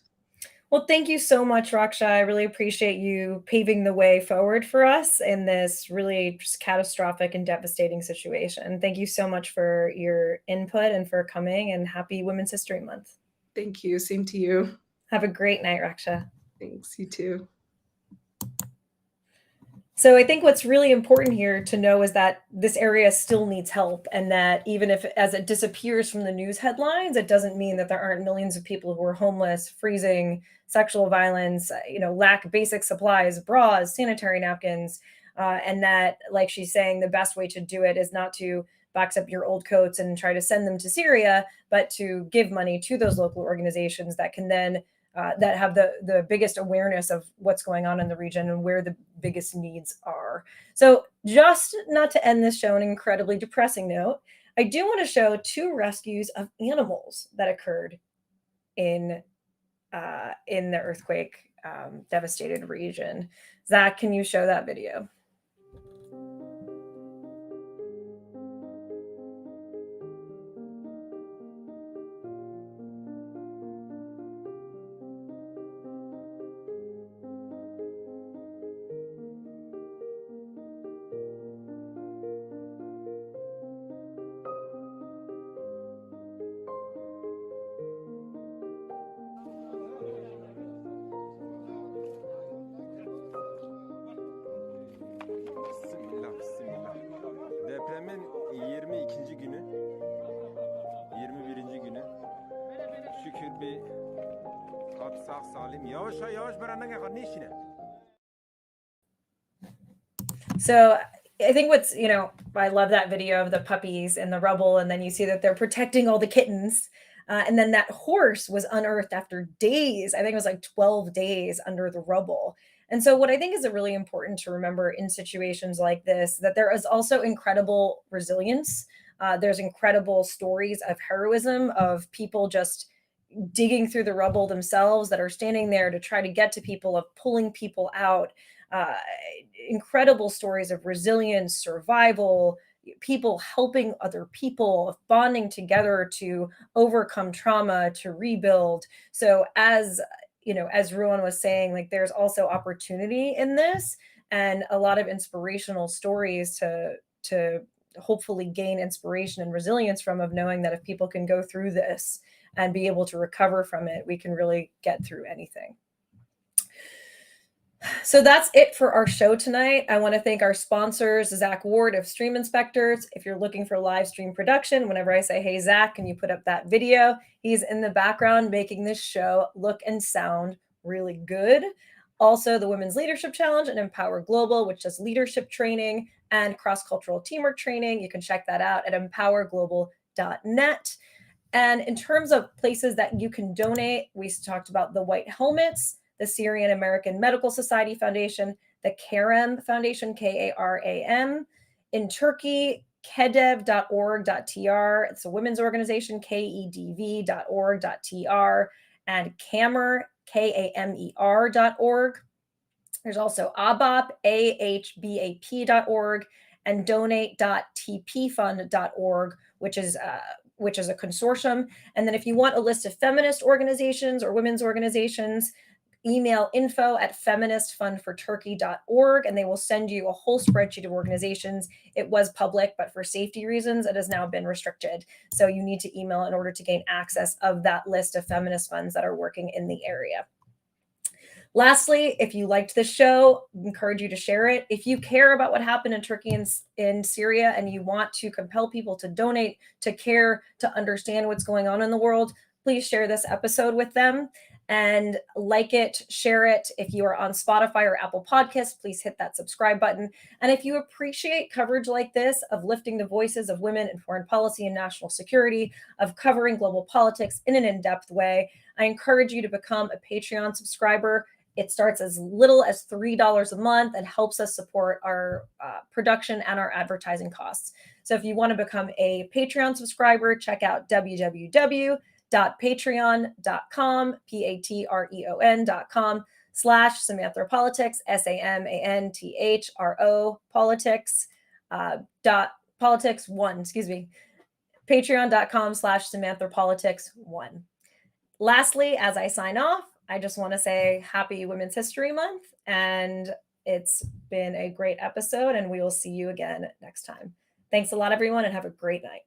S1: Well, thank you so much, Raksha. I really appreciate you paving the way forward for us in this really just catastrophic and devastating situation. Thank you so much for your input and for coming, and happy Women's History Month.
S12: Thank you. Same to you.
S1: Have a great night, Raksha.
S12: Thanks. You too.
S1: So I think what's really important here to know is that this area still needs help, and that even if as it disappears from the news headlines, it doesn't mean that there aren't millions of people who are homeless, freezing, sexual violence, lack basic supplies, bras, sanitary napkins, and that, like she's saying, the best way to do it is not to box up your old coats and try to send them to Syria, but to give money to those local organizations that can then that have the biggest awareness of what's going on in the region and where the biggest needs are. So just not to end this show on an incredibly depressing note, I do want to show 2 rescues of animals that occurred in the earthquake devastated region. Zach, can you show that video?
S13: Depremin 22. günü, 21. günü. Şükür bir kat sağ salim. Yavaş yavaş beraber yakın ne işine?
S1: So I think what's, I love that video of the puppies in the rubble, and then you see that they're protecting all the kittens. And then that horse was unearthed after days. I think it was like 12 days under the rubble. And so what I think is really important to remember in situations like this, that there is also incredible resilience. There's incredible stories of heroism, of people just digging through the rubble themselves, that are standing there to try to get to people, of pulling people out. Incredible stories of resilience, survival, people helping other people, of bonding together to overcome trauma, to rebuild. So as Ruwan was saying, like, there's also opportunity in this, and a lot of inspirational stories to hopefully gain inspiration and resilience from, of knowing that if people can go through this and be able to recover from it, we can really get through anything. So that's it for our show tonight. I want to thank our sponsors, Zach Ward of Stream Inspectors. If you're looking for live stream production, whenever I say, hey, Zach, can you put up that video? He's in the background making this show look and sound really good. Also, the Women's Leadership Challenge and Empower Global, which does leadership training and cross-cultural teamwork training. You can check that out at empowerglobal.net. And in terms of places that you can donate, we talked about the White Helmets, the Syrian American Medical Society Foundation, the Karam Foundation, Karam. In Turkey, kedev.org.tr. It's a women's organization, kedv.org.tr. And Kamer, Kamer.org. There's also ABAP, ahbap.org, and donate.tpfund.org, which is a consortium. And then if you want a list of feminist organizations or women's organizations, email info@feministfundforturkey.org, and they will send you a whole spreadsheet of organizations. It was public, but for safety reasons, it has now been restricted. So you need to email in order to gain access of that list of feminist funds that are working in the area. Lastly, if you liked this show, I encourage you to share it. If you care about what happened in Turkey and in Syria, and you want to compel people to donate, to care, to understand what's going on in the world, please share this episode with them. And like it, share it. If you are on Spotify or Apple Podcasts, please hit that subscribe button. And if you appreciate coverage like this, of lifting the voices of women in foreign policy and national security, of covering global politics in an in-depth way, I encourage you to become a Patreon subscriber. It starts as little as $3 a month and helps us support our production and our advertising costs. So if you want to become a Patreon subscriber, check out www.patreon.com, patreon.com/Samanthropolitics, SAMANTHRO politics, politics1, excuse me, patreon.com/Samanthropolitics1. Lastly, as I sign off, I just want to say happy Women's History Month, and it's been a great episode, and we will see you again next time. Thanks a lot, everyone, and have a great night.